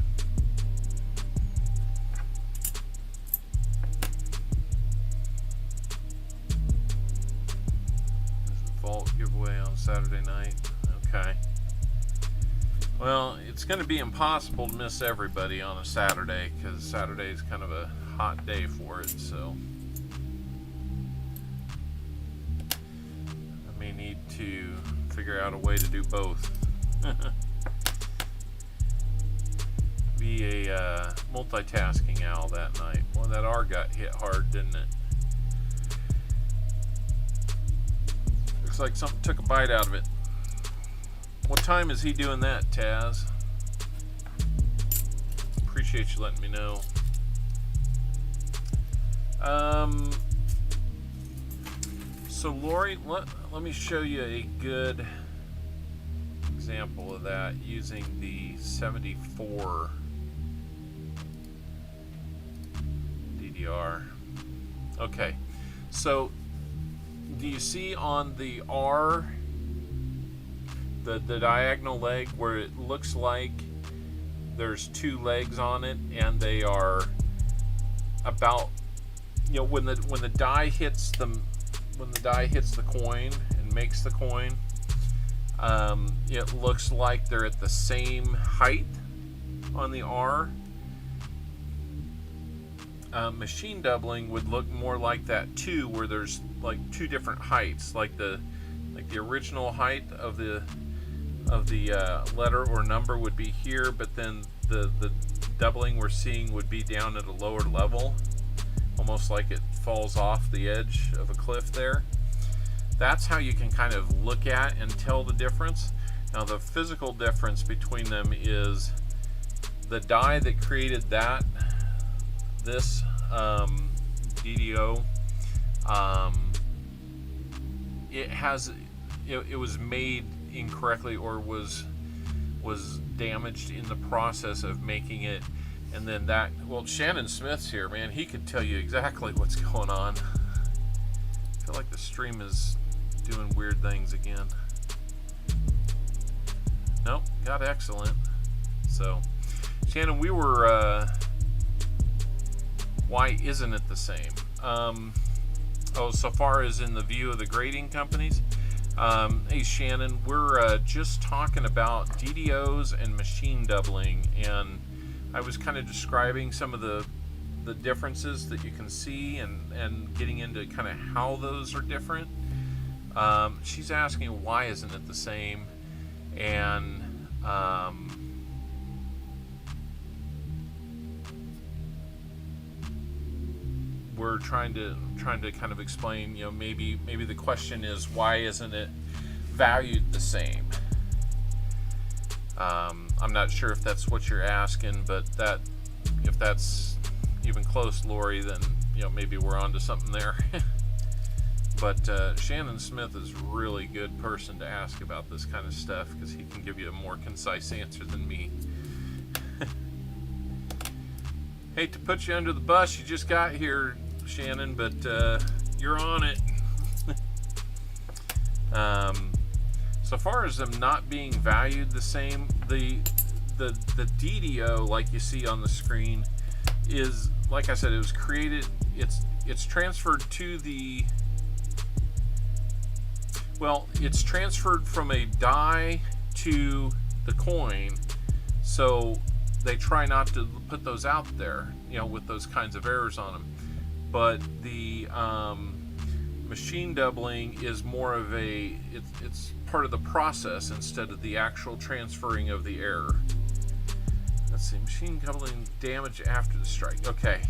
Vault giveaway on Saturday night. Okay. Well, it's going to be impossible to miss everybody on a Saturday because Saturday is kind of a hot day for it, so I may need to figure out a way to do both. Be a multitasking owl that night. Well, that R got hit hard, didn't it? Looks like something took a bite out of it. What time is he doing that, Taz? Appreciate you letting me know. So Lori, let me show you a good example of that using the 74 DDR. Okay, so do you see on the R the diagonal leg where it looks like there's two legs on it, and they are about, you know, when the die hits the coin and makes the coin, it looks like they're at the same height on the R. Machine doubling would look more like that too, where there's like two different heights, like the original height of the letter or number would be here, but then the doubling we're seeing would be down at a lower level, almost like it falls off the edge of a cliff there. That's how you can kind of look at and tell the difference. Now the physical difference between them is the die that created this DDO, it was made incorrectly or was damaged in the process of making it, and then that, well, Shannon Smith's here, man, he could tell you exactly what's going on. I feel like the stream is doing weird things again. Nope, got excellent. So Shannon, we were why isn't it the same? So far as in the view of the grading companies. Hey Shannon, we're just talking about DDOs and machine doubling, and I was kind of describing some of the differences that you can see and getting into kind of how those are different. She's asking why isn't it the same, and we're trying to kind of explain, you know, maybe the question is why isn't it valued the same. I'm not sure if that's what you're asking, but if that's even close, Lori, then, you know, maybe we're onto something there. But Shannon Smith is a really good person to ask about this kind of stuff because he can give you a more concise answer than me. Hate to put you under the bus, you just got here, Shannon, but you're on it. So far as them not being valued the same, the DDO, like you see on the screen, is, like I said, it was created, it's transferred to the, well, it's transferred from a die to the coin. So they try not to put those out there, you know, with those kinds of errors on them. But the machine doubling is more of a, it's part of the process instead of the actual transferring of the error. Let's see, machine doubling damage after the strike. Okay.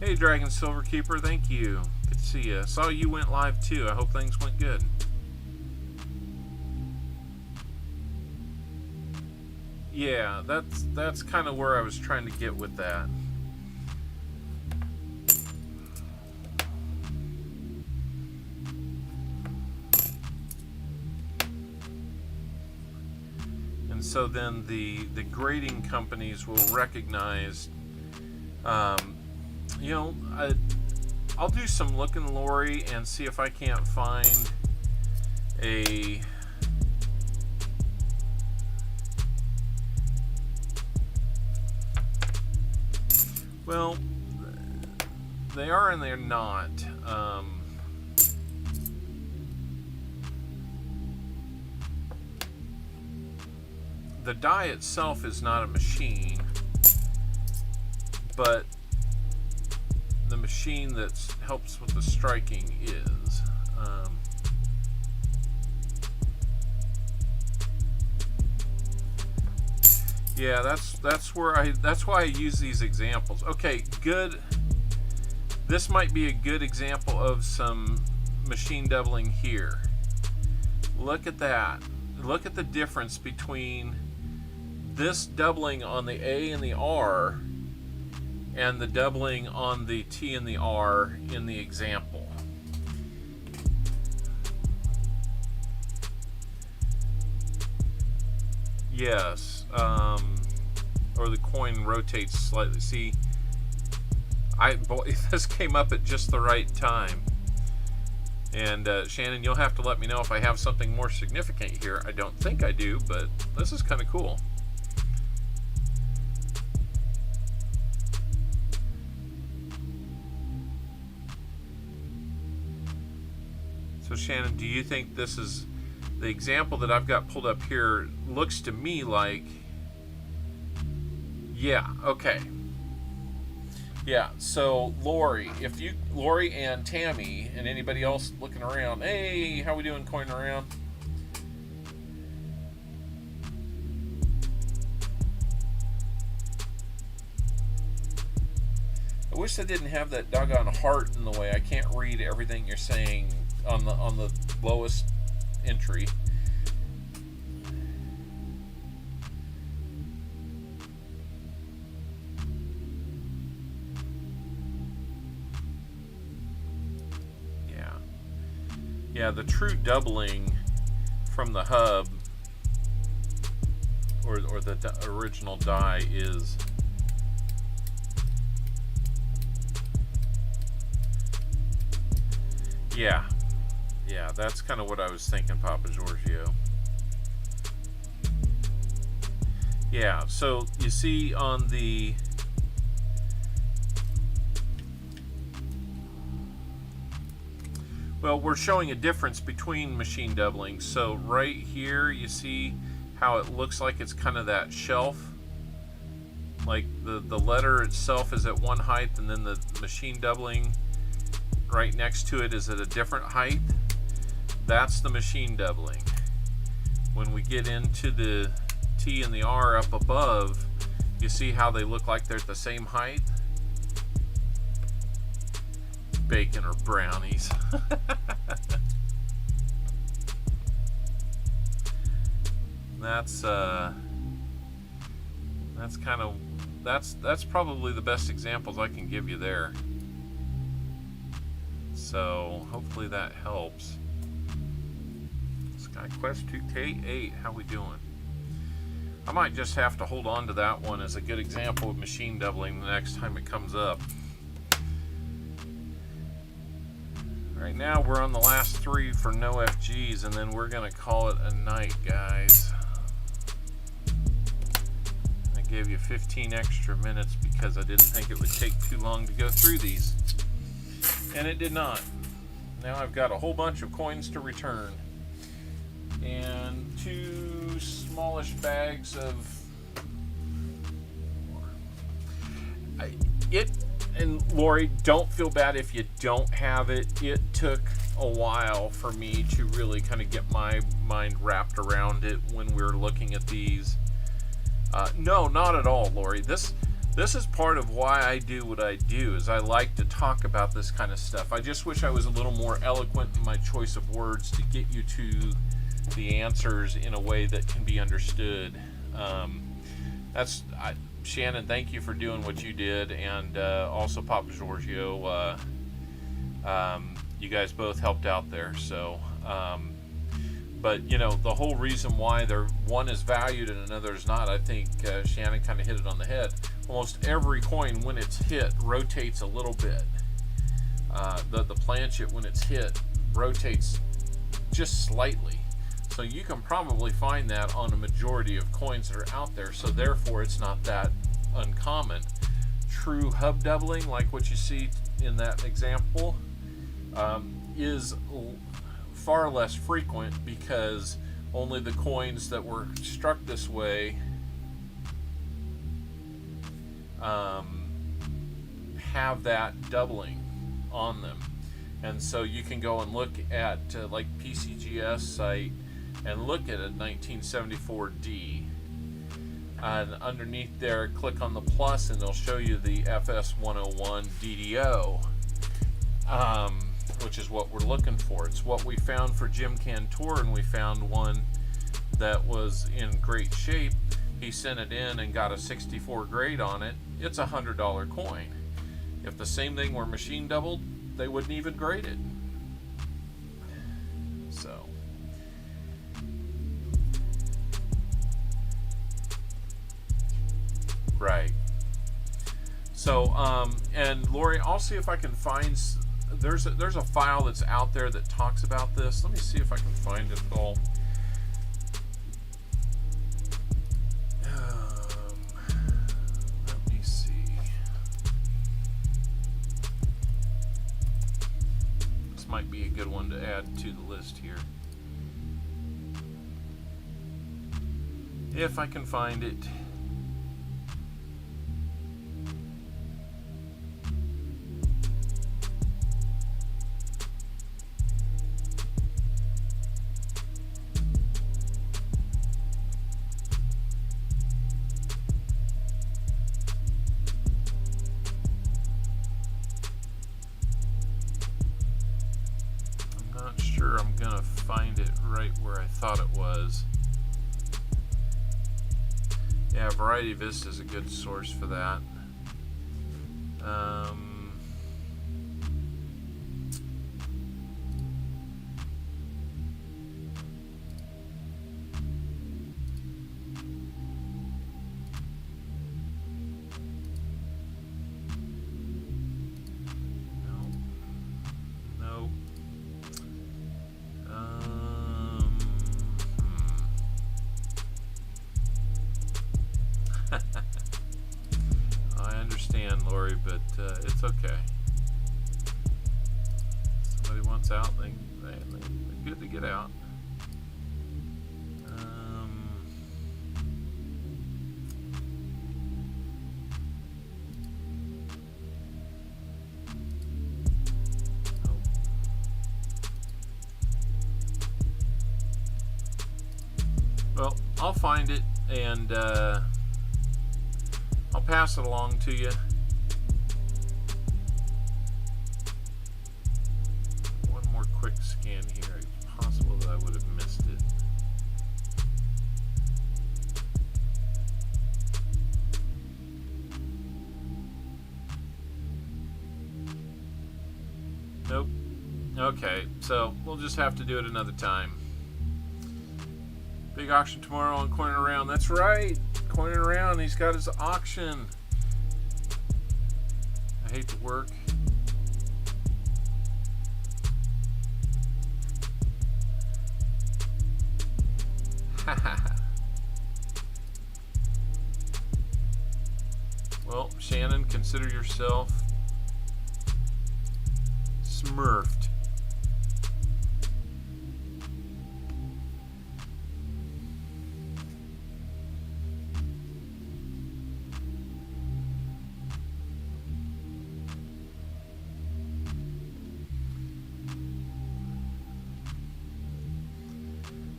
Hey, Dragon Silverkeeper, thank you. Good to see you. Saw you went live too. I hope things went good. Yeah, that's kind of where I was trying to get with that. And so then the grading companies will recognize, you know, I'll do some looking, Lori, and see if I can't find a well, they are and they're not. The die itself is not a machine, but the machine that helps with the striking is. Yeah, that's why I use these examples. Okay, good. This might be a good example of some machine doubling here. Look at that. Look at the difference between this doubling on the A and the R and the doubling on the T and the R in the example. Yes, or the coin rotates slightly. See, boy, this came up at just the right time. And Shannon, you'll have to let me know if I have something more significant here. I don't think I do, but this is kind of cool. So Shannon, do you think this is the example that I've got pulled up here? Looks to me like, yeah, okay. Yeah, so Lori and Tammy and anybody else looking around, hey, how we doing, coin around? I wish I didn't have that doggone heart in the way. I can't read everything you're saying on the lowest entry. Yeah, the true doubling from the hub or the original die is yeah, that's kind of what I was thinking, Papa Giorgio. Yeah, so you see on the well, we're showing a difference between machine doubling. So right here, you see how it looks like it's kind of that shelf. Like the letter itself is at one height, and then the machine doubling right next to it is at a different height. That's the machine doubling. When we get into the T and the R up above, you see how they look like they're at the same height? Bacon or brownies. That's kind of that's probably the best examples I can give you there. So hopefully that helps. SkyQuest 2K8, how we doing? I might just have to hold on to that one as a good example of machine doubling the next time it comes up. Right now we're on the last 3 for no FGs, and then we're gonna call it a night, guys. gave you 15 extra minutes because I didn't think it would take too long to go through these. And it did not. Now I've got a whole bunch of coins to return. And 2 smallish bags of... And Lori, don't feel bad if you don't have it. It took a while for me to really kind of get my mind wrapped around it when we were looking at these. No, not at all, Lori. This is part of why I do what I do, is I like to talk about this kind of stuff. I just wish I was a little more eloquent in my choice of words to get you to the answers in a way that can be understood. Shannon, thank you for doing what you did, and also Papa Giorgio. You guys both helped out there. So, but you know, the whole reason why one is valued and another is not, I think Shannon kind of hit it on the head. Almost every coin, when it's hit, rotates a little bit. The planchet, when it's hit, rotates just slightly. So you can probably find that on a majority of coins that are out there. So therefore, it's not that uncommon. True hub doubling, like what you see in that example, is far less frequent because only the coins that were struck this way have that doubling on them. And so you can go and look at like PCGS site and look at a 1974D, and underneath there click on the plus and they'll show you the FS101 DDO, which is what we're looking for. It's what we found for Jim Cantor, and we found one that was in great shape. He sent it in and got a 64 grade on it. It's a $100 coin. If the same thing were machine doubled, they wouldn't even grade it. So right. So and Lori, I'll see if I can find, there's a file that's out there that talks about this. Let me see if I can find it all. Let me see. This might be a good one to add to the list here. If I can find it. I'm gonna find it right where I thought it was. Yeah, Variety Vista is a good source for that. I understand, Lori, but it's okay. Somebody wants out, they're good to get out. Well, I'll find it and I'll pass it along to you. One more quick scan here. It's possible that I would have missed it. Nope. Okay, so we'll just have to do it another time. Big auction tomorrow on Coin Around. That's right. Coin Around. He's got his auction. I hate to work. Shannon, consider yourself smurfed.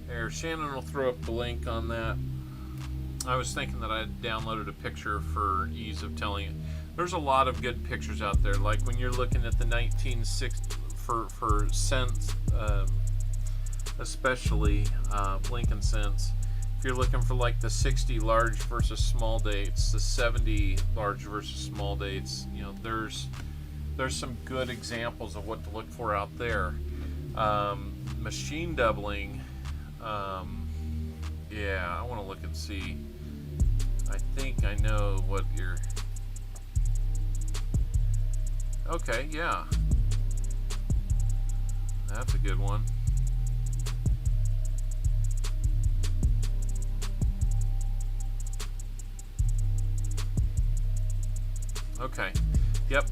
There, Shannon will throw up the link on that. I was thinking that I had downloaded a picture for ease of telling it. There's a lot of good pictures out there. Like when you're looking at the 1960 for cents, especially Lincoln cents. If you're looking for like the 60 large versus small dates, the 70 large versus small dates, you know, there's some good examples of what to look for out there. Machine doubling. Yeah, I want to look and see. I think I know what you're... Okay, yeah. That's a good one. Okay. Yep,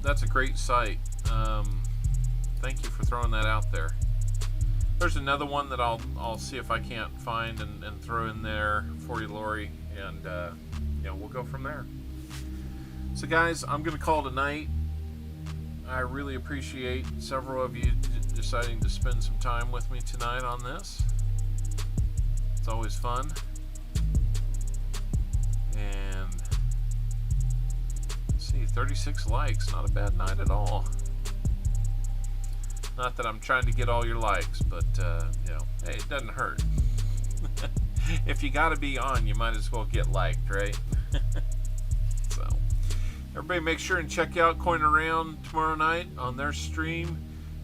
that's a great site. Thank you for throwing that out there. There's another one that I'll see if I can't find and throw in there for you, Lori, and you know, we'll go from there. So guys, I'm gonna call tonight. I really appreciate several of you deciding to spend some time with me tonight on this. It's always fun. And let's see, 36 likes, not a bad night at all. Not that I'm trying to get all your likes, but you know, hey, it doesn't hurt. If you gotta be on, you might as well get liked, right? So, everybody make sure and check out Coin Around tomorrow night on their stream.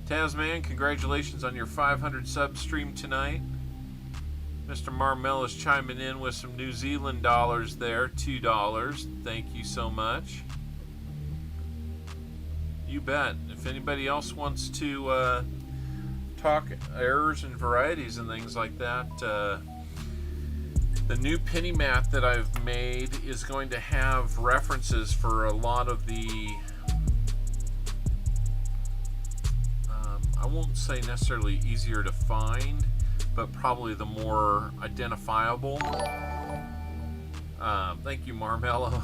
Tasman, congratulations on your 500 sub stream tonight. Mr. Marmel is chiming in with some New Zealand dollars there, $2. Thank you so much. You bet. If anybody else wants to talk errors and varieties and things like that, the new penny mat that I've made is going to have references for a lot of the I won't say necessarily easier to find, but probably the more identifiable. Thank you, Marmello.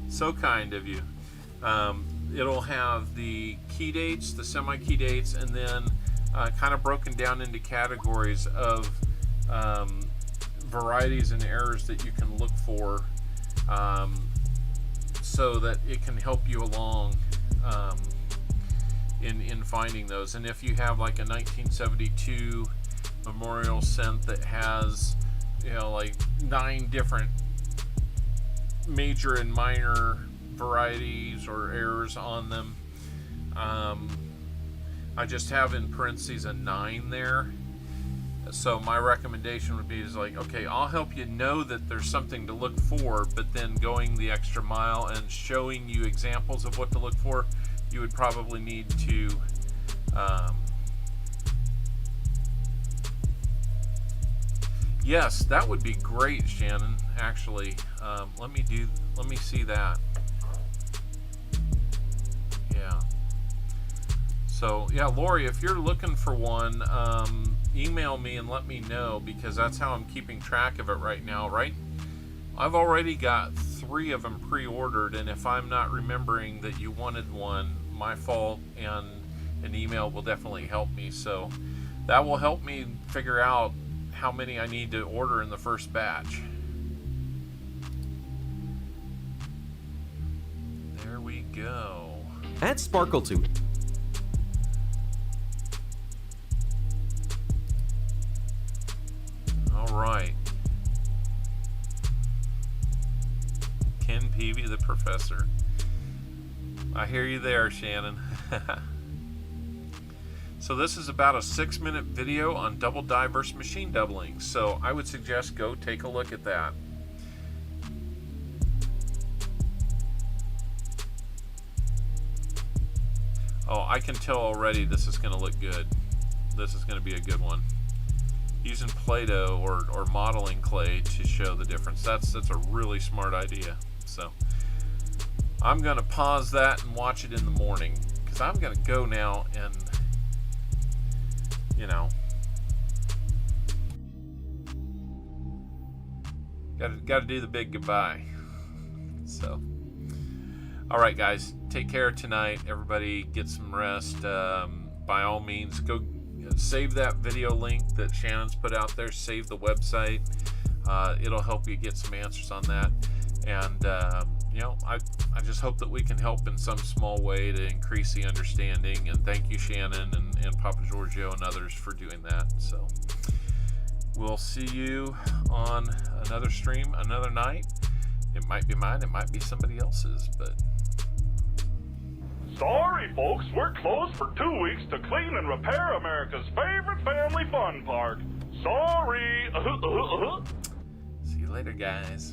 So kind of you. It'll have the key dates, the semi-key dates, and then kind of broken down into categories of varieties and errors that you can look for, so that it can help you along in finding those. And if you have like a 1972 memorial cent that has, you know, like 9 different major and minor varieties or errors on them, I just have in parentheses a 9 there. So my recommendation would be is like, okay, I'll help you know that there's something to look for, but then going the extra mile and showing you examples of what to look for, you would probably need to yes, that would be great, Shannon, actually. Let me see that. Yeah. So yeah, Lori, if you're looking for one, email me and let me know, because that's how I'm keeping track of it right now, right? I've already got 3 of them pre-ordered, and if I'm not remembering that you wanted one, my fault, and an email will definitely help me. So that will help me figure out how many I need to order in the first batch. There we go. Add sparkle to it. All right. Ken Peavy, the professor. I hear you there, Shannon. So this is about a 6-minute video on double die versus machine doubling. So I would suggest go take a look at that. Oh, I can tell already this is going to look good. This is going to be a good one. Using Play-Doh or modeling clay to show the difference. That's a really smart idea. So I'm going to pause that and watch it in the morning, because I'm going to go now and, you know, got to do the big goodbye. So, all right, guys, take care tonight. Everybody get some rest. By all means, go save that video link that Shannon's put out there. Save the website. It'll help you get some answers on that. And, you know, I just hope that we can help in some small way to increase the understanding. And thank you, Shannon and Papa Giorgio and others for doing that. So we'll see you on another stream, another night. It might be mine, it might be somebody else's, but... Sorry, folks, we're closed for 2 weeks to clean and repair America's favorite family fun park. Sorry. See you later, guys.